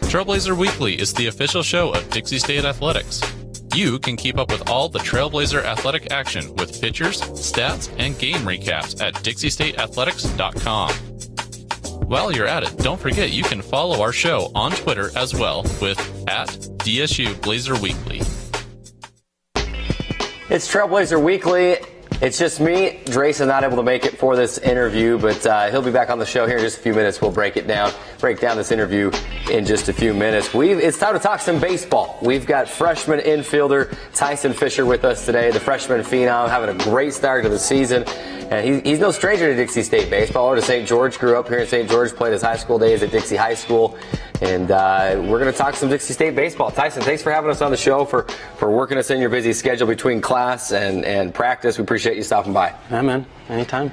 Trailblazer Weekly is the official show of Dixie State Athletics. You can keep up with all the Trailblazer athletic action with pictures, stats, and game recaps at DixieStateAthletics.com. While you're at it, don't forget you can follow our show on Twitter as well with @DSU Blazer Weekly. It's Trailblazer Weekly. It's just me. Drace is not able to make it for this interview, but he'll be back on the show here in just a few minutes. We'll break down this interview in just a few minutes. It's time to talk some baseball. We've got freshman infielder Tyson Fisher with us today, the freshman phenom, having a great start to the season. And he's no stranger to Dixie State baseball or to St. George. Grew up here in St. George, played his high school days at Dixie High School. And we're going to talk some Dixie State baseball. Tyson, thanks for having us on the show, for working us in your busy schedule between class and practice. We appreciate you stopping by. Yeah, man. Anytime.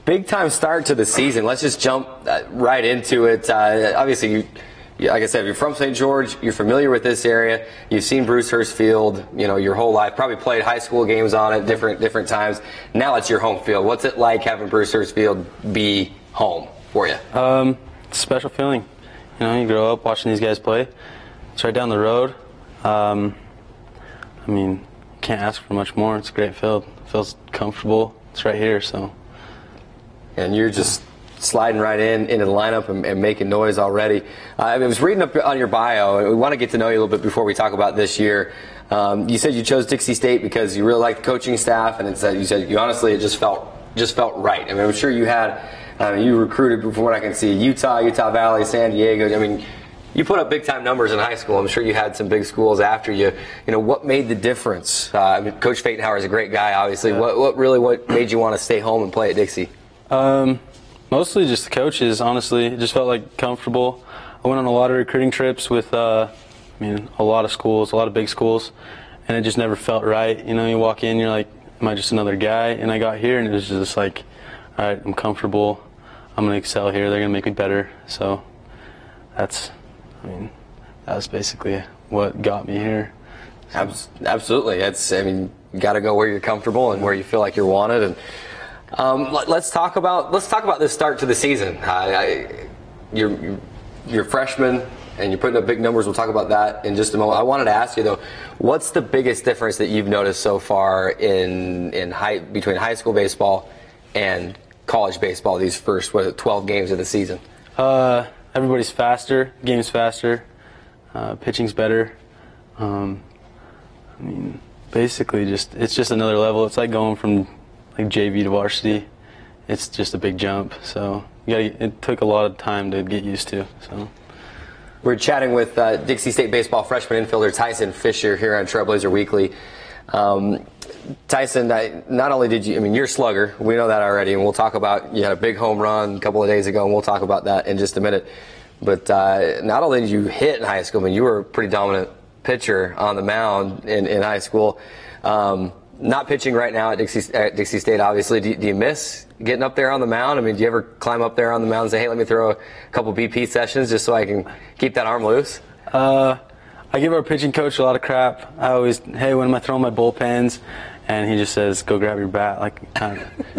Big time start to the season. Let's just jump right into it. Obviously, like I said, you're from St. George. You're familiar with this area. You've seen Brucehurst Field, your whole life. Probably played high school games on it different times. Now it's your home field. What's it like having Brucehurst Field be home for you? Special feeling. You grow up watching these guys play. It's right down the road. Can't ask for much more. It's a great field. It feels comfortable. It's right here, so. And you're just sliding right into the lineup and making noise already. I was reading up on your bio, and we want to get to know you a little bit before we talk about this year. You said you chose Dixie State because you really liked the coaching staff, and you said honestly it just felt right. I'm sure you had. You recruited, from what I can see, Utah Valley, San Diego. You put up big-time numbers in high school. I'm sure you had some big schools after you. What made the difference? Coach Phaeton-Hauer is a great guy, obviously. Yeah. What made you want to stay home and play at Dixie? Mostly just the coaches, honestly. It just felt like comfortable. I went on a lot of recruiting trips with, a lot of schools, a lot of big schools, and it just never felt right. You know, you walk in, you're like, am I just another guy? And I got here, and it was just like, all right, I'm comfortable. I'm going to excel here. They're going to make me better. So that was basically what got me here. So. Absolutely. You got to go where you're comfortable and where you feel like you're wanted. And let's talk about this start to the season. You're freshman and you're putting up big numbers. We'll talk about that in just a moment. I wanted to ask you though, what's the biggest difference that you've noticed so far between high school baseball and college baseball these first 12 games of the season? Everybody's faster, game's faster, pitching's better. Basically it's just another level. It's like going from like JV to varsity. It's just a big jump. So it took a lot of time to get used to. So we're chatting with Dixie State baseball freshman infielder Tyson Fisher here on Trailblazer Weekly. Tyson, not only did you're a slugger. We know that already, and we'll talk about you had a big home run a couple of days ago, and we'll talk about that in just a minute. But not only did you hit in high school, you were a pretty dominant pitcher on the mound in high school. Not pitching right now at Dixie State, obviously. Do you miss getting up there on the mound? Do you ever climb up there on the mound and say, hey, let me throw a couple BP sessions just so I can keep that arm loose? I give our pitching coach a lot of crap. I always, hey, when am I throwing my bullpens? And he just says, go grab your bat.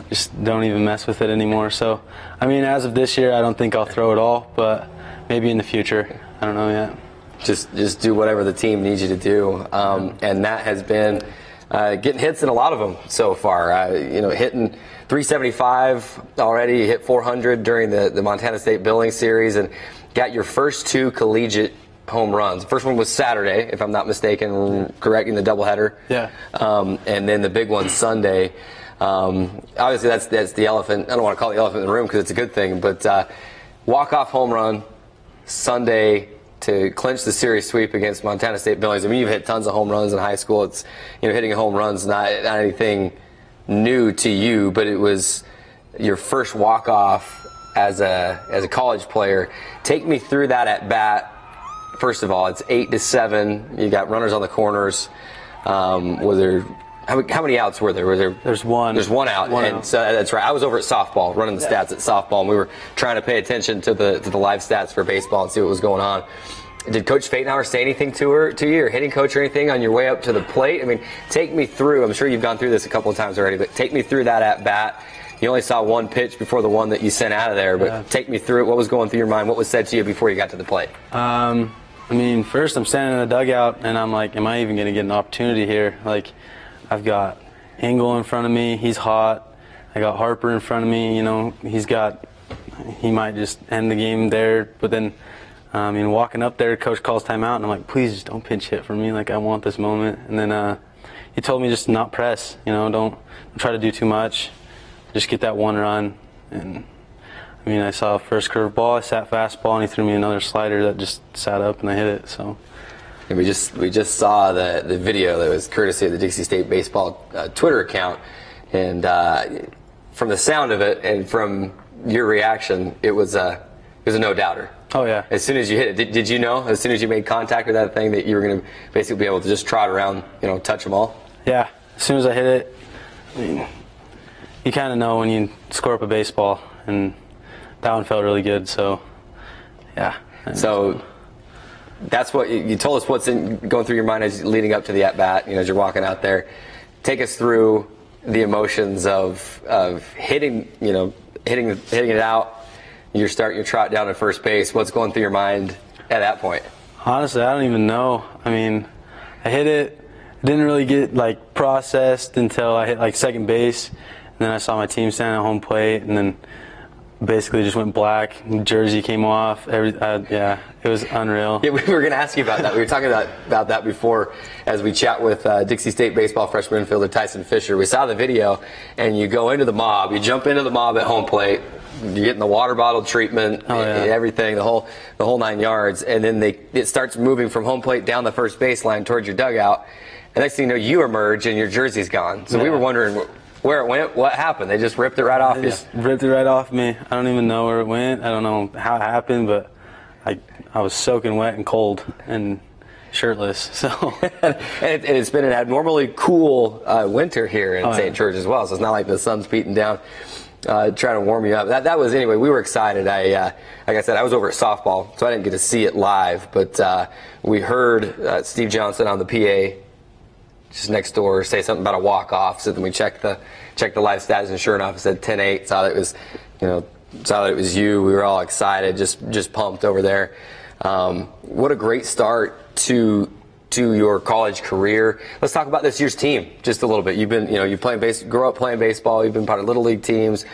Just don't even mess with it anymore. So, as of this year, I don't think I'll throw it all, but maybe in the future. I don't know yet. Just do whatever the team needs you to do. And that has been getting hits in a lot of them so far. Hitting 375 already. You hit 400 during the Montana State Billing Series and got your first 2 collegiate home runs. The first one was Saturday, if I'm not mistaken, correcting the doubleheader. Yeah. And then the big one Sunday. Obviously, that's the elephant. I don't want to call it the elephant in the room because it's a good thing, but walk-off home run Sunday to clinch the series sweep against Montana State Billings. You've hit tons of home runs in high school. It's hitting a home run's not anything new to you, but it was your first walk-off as a college player. Take me through that at bat. First of all, it's 8-7. You got runners on the corners. How many outs were there? There's one. There's one out. So that's right. I was over at softball, running the stats at softball, and we were trying to pay attention to the live stats for baseball and see what was going on. Did Coach Fatenauer say anything to you, or hitting coach or anything on your way up to the plate? Take me through. I'm sure you've gone through this a couple of times already, but take me through that at bat. You only saw one pitch before the one that you sent out of there, but take me through it. What was going through your mind? What was said to you before you got to the plate? First I'm standing in the dugout, and I'm like, am I even going to get an opportunity here? I've got Engel in front of me. He's hot. I got Harper in front of me. He might just end the game there. But then, walking up there, coach calls timeout, and I'm like, please just don't pinch hit for me. I want this moment. And then he told me just not press. Don't try to do too much. Just get that one run. And I saw a first curveball, I sat fastball, and he threw me another slider that just sat up, and I hit it. So. And we just saw the video that was courtesy of the Dixie State baseball Twitter account, and from the sound of it and from your reaction, it was a no-doubter. Oh yeah. As soon as you hit it, did you know as soon as you made contact with that thing that you were going to basically be able to just trot around, touch them all? Yeah. As soon as I hit it, you kind of know when you score up a baseball, and that one felt really good. So, yeah. So. That's what you told us. What's going through your mind as leading up to the at bat? As you're walking out there, take us through the emotions of hitting it out. You start your trot down at first base. What's going through your mind at that point? Honestly, I don't even know. I hit it. Didn't really get processed until I hit second base, and then I saw my team standing at home plate, and then basically just went black. Jersey came off. It was unreal. Yeah, we were going to ask you about that. We were talking about that before as we chat with Dixie State baseball freshman infielder Tyson Fisher. We saw the video, and you go into the mob. You jump into the mob at home plate. You're getting the water bottle treatment, everything, the whole 9 yards, and then it starts moving from home plate down the first baseline towards your dugout. And next thing you know, you emerge and your jersey's gone. So we were wondering, where it went? What happened? They just ripped it right off you? Just ripped it right off me. I don't even know where it went. I don't know how it happened, but I was soaking wet and cold and shirtless. So and it's been an abnormally cool winter here in St. George as well. So it's not like the sun's beating down trying to warm you up. That was, anyway, we were excited. Like I said, I was over at softball, so I didn't get to see it live, but we heard Steve Johnson on the PA just next door say something about a walk-off. So then we checked the live stats, and sure enough, it said 10-8. Saw that it was you. We were all excited, just pumped over there. What a great start to your college career. Let's talk about this year's team just a little bit. You've been, you grew up playing baseball. You've been part of little league teams,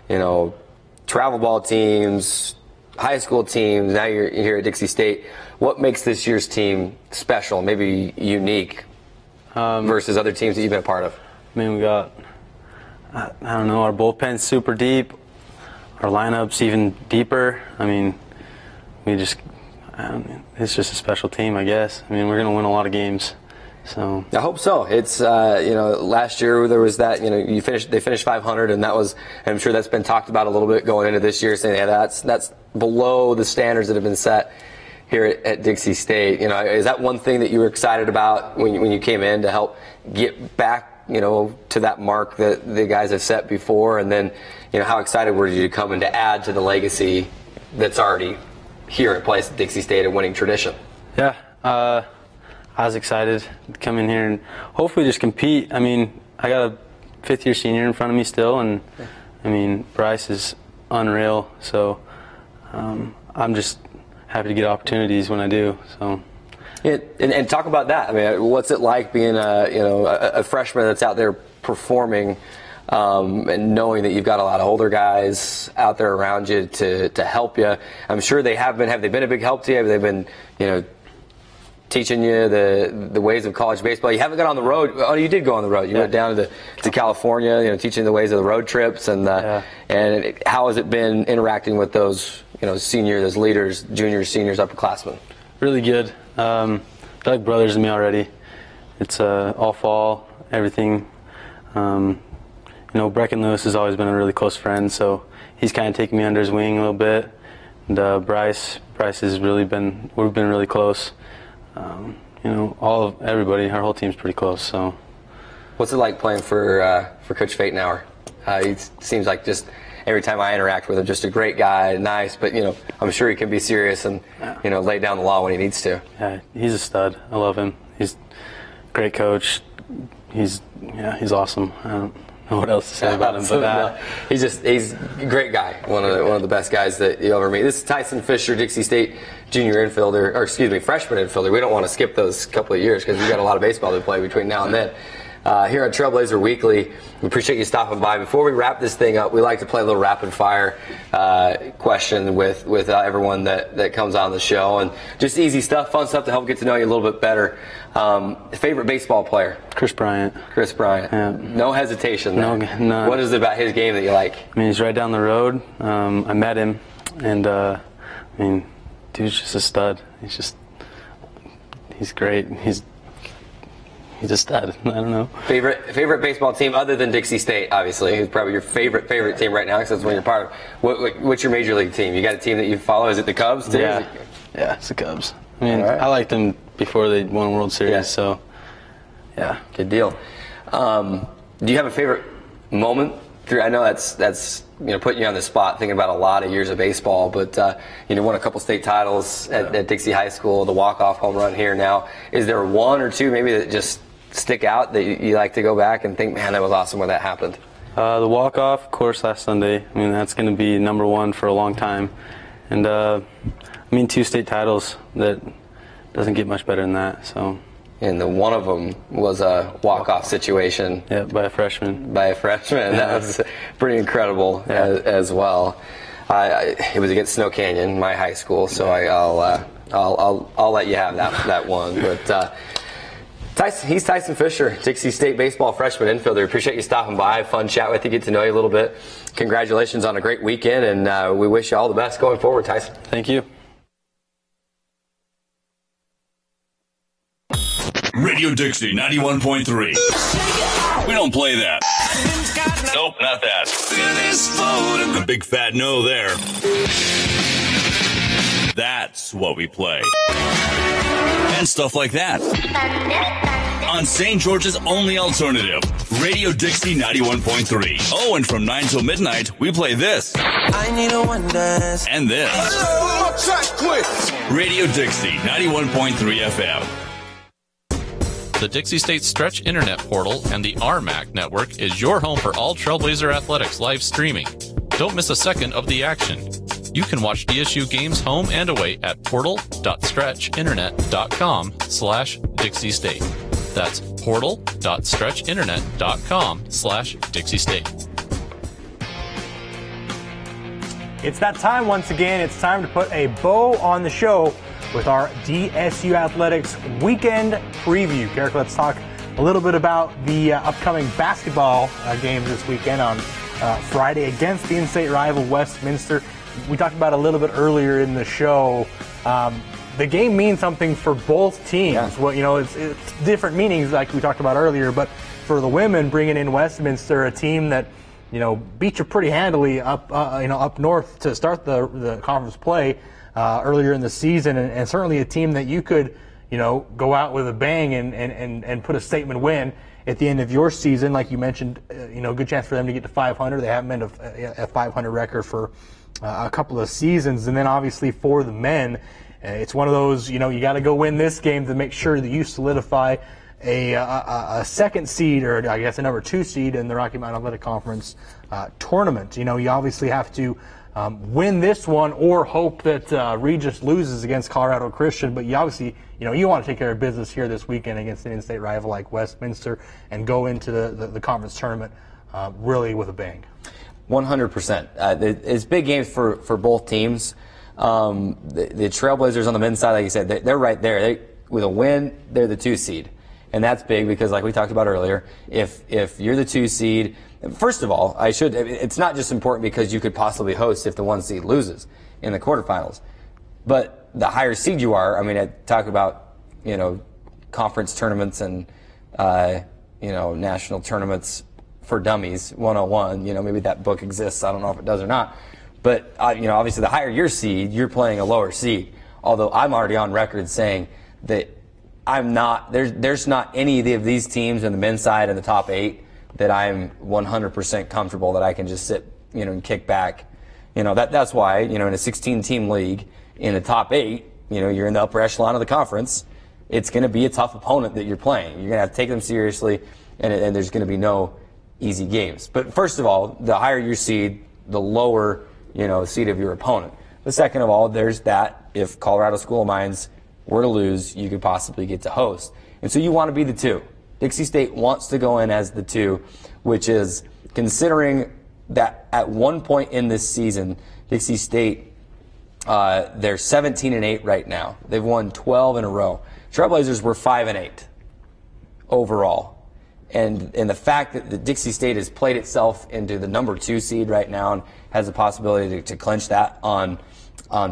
travel ball teams, high school teams. Now you're here at Dixie State. What makes this year's team special, maybe unique versus other teams that you've been a part of? I mean, we got, I don't know, our bullpen's super deep. Our lineup's even deeper. I mean, it's just a special team, I guess. I mean, we're going to win a lot of games. So I hope so. It's last year there was that they finished 500, and that was, I'm sure that's been talked about a little bit going into this year, saying that's below the standards that have been set here at Dixie State. Is that one thing that you were excited about when you came in to help get back to that mark that the guys have set before? And then how excited were you to come and to add to the legacy that's already here in place at Dixie State, a winning tradition? Yeah, I was excited to come in here and hopefully just compete. I mean, I got a fifth-year senior in front of me still, and I mean, Bryce is unreal. So I'm just happy to get opportunities when I do. So. Yeah, and talk about that. I mean, what's it like being a freshman that's out there performing, and knowing that you've got a lot of older guys out there around you to help you? I'm sure they have been. Have they been a big help to you? Have they been, teaching you the ways of college baseball? You haven't got on the road. Oh, you did go on the road. You went down to California, teaching the ways of the road trips. And how has it been interacting with those, those leaders, juniors, seniors, upperclassmen? Really good. They're like brothers to me already. It's all fall, everything. Brecken Lewis has always been a really close friend, so he's kind of taken me under his wing a little bit. And Bryce has we've been really close. Everybody, our whole team's pretty close. So, what's it like playing for Coach Fatenauer? He seems like just every time I interact with him, just a great guy, nice, but I'm sure he can be serious and lay down the law when he needs to. Yeah, he's a stud. I love him. He's a great coach. He's awesome. I don't know what else to say about him, but he's a great guy. One of the best guys that you ever meet. This is Tyson Fisher, Dixie State junior infielder, or excuse me, freshman infielder. We don't want to skip those couple of years because we've got a lot of baseball to play between now and then. Here on Trailblazer Weekly, we appreciate you stopping by. Before we wrap this thing up, we like to play a little rapid fire question with everyone that comes on the show, and just easy stuff, fun stuff to help get to know you a little bit better. Favorite baseball player? Chris Bryant. Chris Bryant. Yeah. No hesitation there. No. What is it about his game that you like? I mean, he's right down the road. I met him, and dude's just a stud. He's great. He's a stud. I don't know. Favorite baseball team other than Dixie State, obviously. Who's probably your favorite team right now because that's when you're part of. What's your major league team? You got a team that you follow? Is it the Cubs too? Yeah, it's the Cubs. I mean, right. I liked them before they won World Series, so yeah. Good deal. Do you have a favorite moment? I know that's putting you on the spot, thinking about a lot of years of baseball, but won a couple state titles at Dixie High School, the walk-off home run here now. Is there one or two maybe that just stick out that you like to go back and think, man, that was awesome when that happened? The walk-off, of course, last Sunday. I mean, that's going to be number one for a long time. And, 2 state titles. That doesn't get much better than that. So. And one of them was a walk-off situation. Yeah, by a freshman. Yeah. That was pretty incredible as well. It was against Snow Canyon, my high school, so I'll let you have that one. But he's Tyson Fisher, Dixie State baseball freshman infielder. Appreciate you stopping by. Fun chat with you, get to know you a little bit. Congratulations on a great weekend, and we wish you all the best going forward, Tyson. Thank you. Radio Dixie 91.3. We don't play that. Nope, not that. A big fat no there. That's what we play. And stuff like that. On St. George's only alternative, Radio Dixie 91.3. Oh, and from 9 till midnight, we play this. I need a one dance. And this. Radio Dixie 91.3 FM. The Dixie State Stretch Internet Portal and the RMAC Network is your home for all Trailblazer athletics live streaming. Don't miss a second of the action. You can watch DSU games home and away at portal.stretchinternet.com/Dixie State. That's portal.stretchinternet.com/Dixie State. It's that time once again. It's time to put a bow on the show with our DSU Athletics weekend preview. Garrick, let's talk a little bit about the upcoming basketball games this weekend on Friday against the in-state rival Westminster. We talked about a little bit earlier in the show. The game means something for both teams. Yeah. Well, you know, it's different meanings like we talked about earlier, but for the women, bringing in Westminster, a team that, you know, beat you pretty handily up north to start the conference play earlier in the season, and certainly a team that you could, you know, go out with a bang and put a statement win at the end of your season. Like you mentioned, you know, good chance for them to get to 500. They haven't been a 500 record for a couple of seasons. And then obviously for the men, it's one of those, you know, you got to go win this game to make sure that you solidify a second seed, or I guess a number 2 seed in the Rocky Mountain Athletic Conference tournament. You know, you obviously have to win this one or hope that Regis loses against Colorado Christian, but you obviously, you know, you want to take care of business here this weekend against an in-state rival like Westminster and go into the conference tournament really with a bang. 100%. It's big games for both teams. The Trailblazers on the men's side, like you said, they're right there. With a win, they're the 2 seed. And that's big because, like we talked about earlier, if you're the 2 seed, first of all, it's not just important because you could possibly host if the 1 seed loses in the quarterfinals. But the higher seed you are, I mean, I talk about, you know, conference tournaments and, you know, national tournaments for dummies 101. You know, maybe that book exists. I don't know if it does or not. But, you know, obviously the higher your seed, you're playing a lower seed. Although I'm already on record saying that I'm not, there's not any of these teams in the men's side in the top 8 that I'm 100% comfortable that I can just sit, you know, and kick back. You know, that's why, you know, in a 16-team league, in the top 8, you know, you're in the upper echelon of the conference. It's going to be a tough opponent that you're playing. You're going to have to take them seriously, and there's going to be no easy games. But first of all, the higher your seed, the lower, you know, seed of your opponent. The second of all, there's that if Colorado School of Mines were to lose, you could possibly get to host. And so you want to be the 2. Dixie State wants to go in as the 2, which is considering that at one point in this season, Dixie State, they're 17-8 right now. They've won 12 in a row. Trailblazers were 5-8 overall. And the fact that the Dixie State has played itself into the number 2 seed right now and has the possibility to clinch that on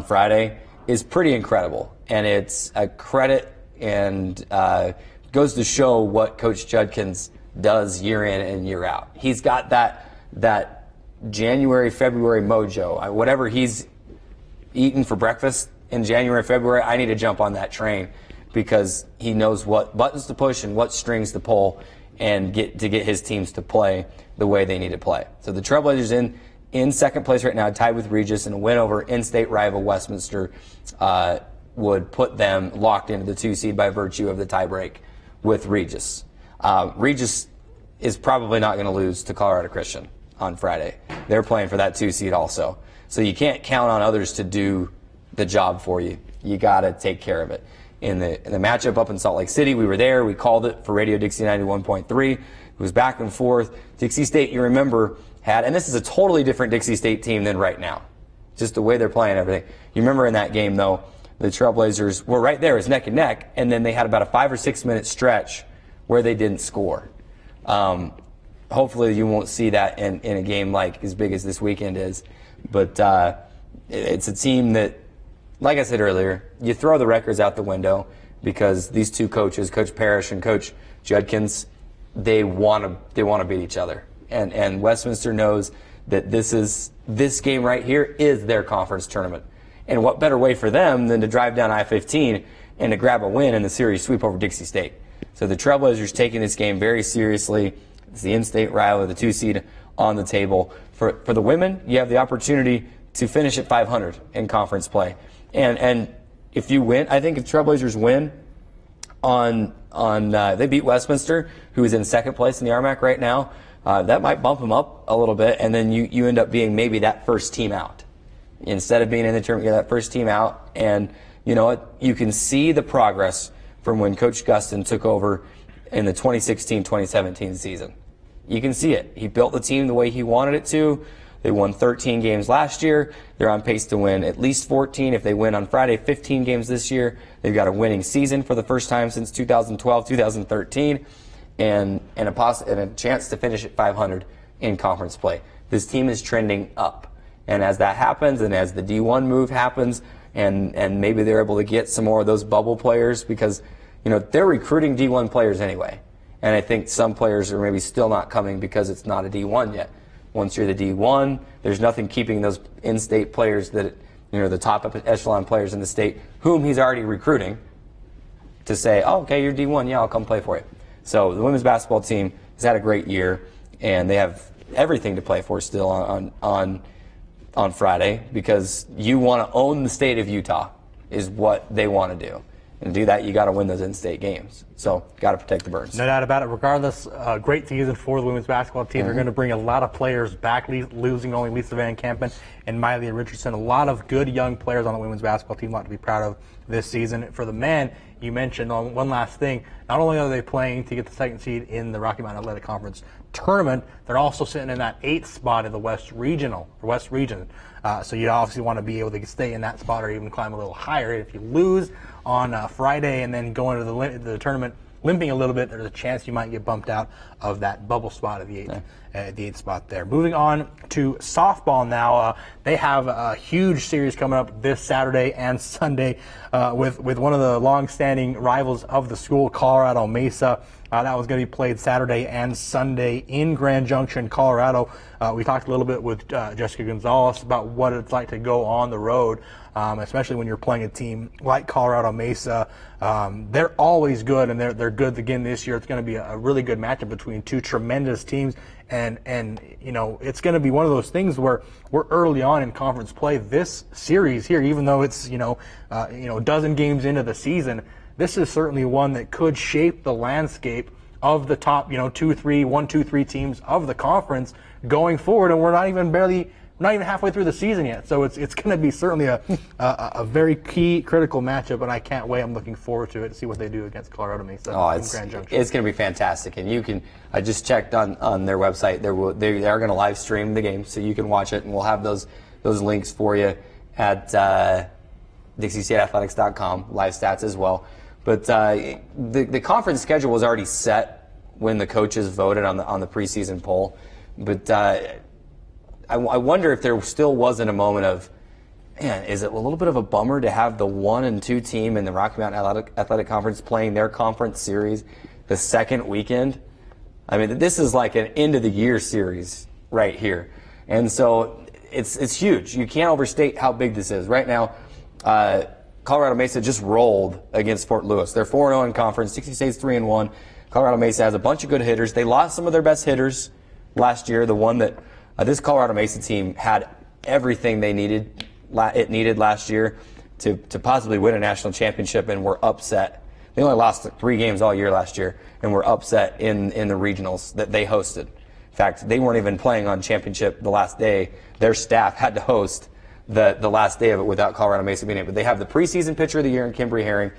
Friday is pretty incredible. And it's a credit and goes to show what Coach Judkins does year in and year out. He's got that January, February mojo. Whatever he's eating for breakfast in January, February, I need to jump on that train because he knows what buttons to push and what strings to pull and get his teams to play the way they need to play. So the Trailblazers in second place right now, tied with Regis, and a win over in-state rival Westminster would put them locked into the 2 seed by virtue of the tiebreak with Regis. Regis is probably not going to lose to Colorado Christian on Friday. They're playing for that 2 seed also. So you can't count on others to do the job for you. You got to take care of it. In the matchup up in Salt Lake City, we were there. We called it for Radio Dixie 91.3. It was back and forth. Dixie State, you remember, had, and this is a totally different Dixie State team than right now. Just the way they're playing everything. You remember in that game, though, the Trailblazers were right there. It was neck and neck, and then they had about a 5 or 6 minute stretch where they didn't score. Hopefully you won't see that in a game like as big as this weekend is. But it's a team that, like I said earlier, you throw the records out the window because these 2 coaches, Coach Parrish and Coach Judkins, they want to beat each other. and Westminster knows that this game right here is their conference tournament. And what better way for them than to drive down I-15 and to grab a win in the series sweep over Dixie State. So the Trailblazers taking this game very seriously. It's the in-state rival, the 2 seed on the table. For the women, you have the opportunity to finish at 500 in conference play. And if you win, I think if Trailblazers win they beat Westminster, who is in second place in the RMAC right now, that might bump them up a little bit, and then you end up being maybe that first team out. Instead of being in the tournament, you're that first team out, and you know what? You can see the progress from when Coach Gustin took over in the 2016-2017 season. You can see it. He built the team the way he wanted it to. They won 13 games last year. They're on pace to win at least 14. If they win on Friday, 15 games this year. They've got a winning season for the first time since 2012, 2013, and a chance to finish at 500 in conference play. This team is trending up. And as that happens, and as the D1 move happens, and maybe they're able to get some more of those bubble players, because you know they're recruiting D1 players anyway. And I think some players are maybe still not coming because it's not a D1 yet. Once you're the D1, there's nothing keeping those in-state players that, you know, the top echelon players in the state, whom he's already recruiting, to say, oh, okay, you're D1, yeah, I'll come play for you. So the women's basketball team has had a great year, and they have everything to play for still on Friday, because you want to own the state of Utah is what they want to do. And to do that, you got to win those in-state games. So, got to protect the Birds. No doubt about it. Regardless, great season for the women's basketball team. They're going to bring a lot of players back, losing only Lisa Van Kampen and Miley Richardson. A lot of good young players on the women's basketball team. A lot to be proud of this season. For the men, you mentioned one last thing. Not only are they playing to get the second seed in the Rocky Mountain Athletic Conference tournament, they're also sitting in that 8th spot in the West region. So you obviously want to be able to stay in that spot or even climb a little higher. If you lose on Friday and then go into the tournament limping a little bit, there's a chance you might get bumped out of that bubble spot of the 8th spot there. Moving on to softball now. They have a huge series coming up this Saturday and Sunday with one of the long-standing rivals of the school, Colorado Mesa. That was going to be played Saturday and Sunday in Grand Junction, Colorado. We talked a little bit with Jessica Gonzalez about what it's like to go on the road, especially when you're playing a team like Colorado Mesa. They're always good, and they're good again this year. It's going to be a really good matchup between two tremendous teams, and you know, it's going to be one of those things where we're early on in conference play. This series here, even though it's a dozen games into the season, this is certainly one that could shape the landscape of the top, 1, 2, 3 teams of the conference going forward. And we're not even halfway through the season yet. So it's going to be certainly a very key, critical matchup, and I can't wait. I'm looking forward to it to see what they do against Colorado Mesa in Grand Junction. It's going to be fantastic. And I just checked on their website. They are going to live stream the game, so you can watch it, and we'll have those links for you at DixieStateAthletics.com, live stats as well. But the conference schedule was already set when the coaches voted on the preseason poll. But I wonder if there still wasn't a moment of, man, is it a little bit of a bummer to have the 1 and 2 team in the Rocky Mountain Athletic Conference playing their conference series the second weekend? I mean, this is like an end-of-the-year series right here. And so it's huge. You can't overstate how big this is. Right now, Colorado Mesa just rolled against Fort Lewis. They're 4-0 in conference. Dixie State's 3-1. Colorado Mesa has a bunch of good hitters. They lost some of their best hitters last year. The one that this Colorado Mesa team had everything they needed last year to possibly win a national championship, and were upset. They only lost 3 games all year last year, and were upset in the regionals that they hosted. In fact, they weren't even playing on championship the last day. Their staff had to host the last day of it without Colorado Mesa being able. But they have the preseason pitcher of the year in Kimberly Herring.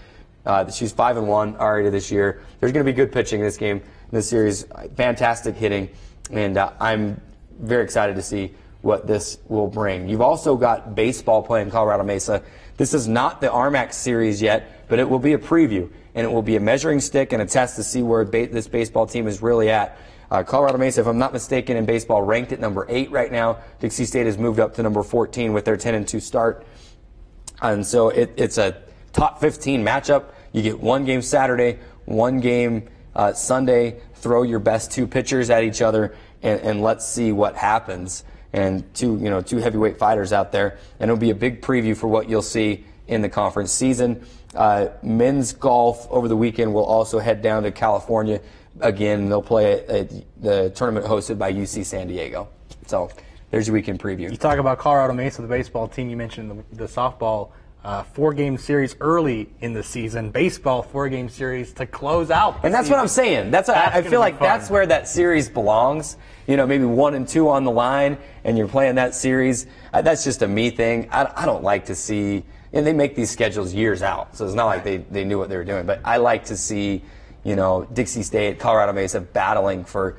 She's 5-1 already this year. There's going to be good pitching in this game, in this series. Fantastic hitting, and I'm very excited to see what this will bring. You've also got baseball playing Colorado Mesa. This is not the RMAC series yet, but it will be a preview, and it will be a measuring stick and a test to see where this baseball team is really at. Colorado Mesa, if I'm not mistaken, in baseball ranked at number 8 right now. Dixie State has moved up to number 14 with their 10-2 start. And so it's a top 15 matchup. You get 1 game Saturday, 1 game Sunday, throw your best 2 pitchers at each other, and let's see what happens. And two heavyweight fighters out there, and it'll be a big preview for what you'll see in the conference season. Men's golf over the weekend will also head down to California again. They'll play the tournament hosted by UC San Diego. So there's your weekend preview. You talk about Colorado Mesa, the baseball team. You mentioned the softball 4-game series early in the season. Baseball 4-game series to close out. And that's season. what I'm saying. I feel like that's where that series belongs. Maybe 1 and 2 on the line, and you're playing that series. That's just a me thing. I don't like to see. And they make these schedules years out, so it's not like they knew what they were doing. But I like to see, Dixie State, Colorado Mesa battling for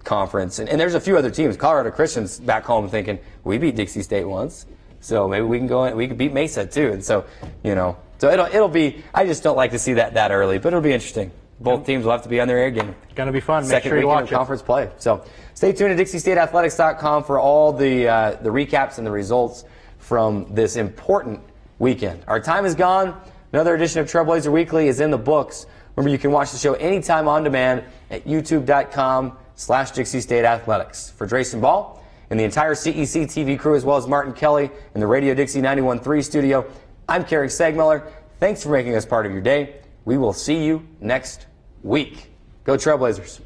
conference. And there's a few other teams. Colorado Christian's back home thinking, we beat Dixie State once, so maybe we can go in, we can beat Mesa too. And so, so it'll be, I just don't like to see that early, but it'll be interesting. Both teams will have to be on their A game. Going to be fun. Make Second sure you weekend watch of conference play. So stay tuned to DixieStateAthletics.com for all the recaps and the results from this important weekend. Our time is gone. Another edition of Trailblazer Weekly is in the books. Remember, you can watch the show anytime on demand at youtube.com/Dixie State Athletics. For Drayson Ball and the entire CEC TV crew, as well as Martin Kelly in the Radio Dixie 91.3 studio, I'm Kerry Segmiller. Thanks for making us part of your day. We will see you next week. Go Trailblazers.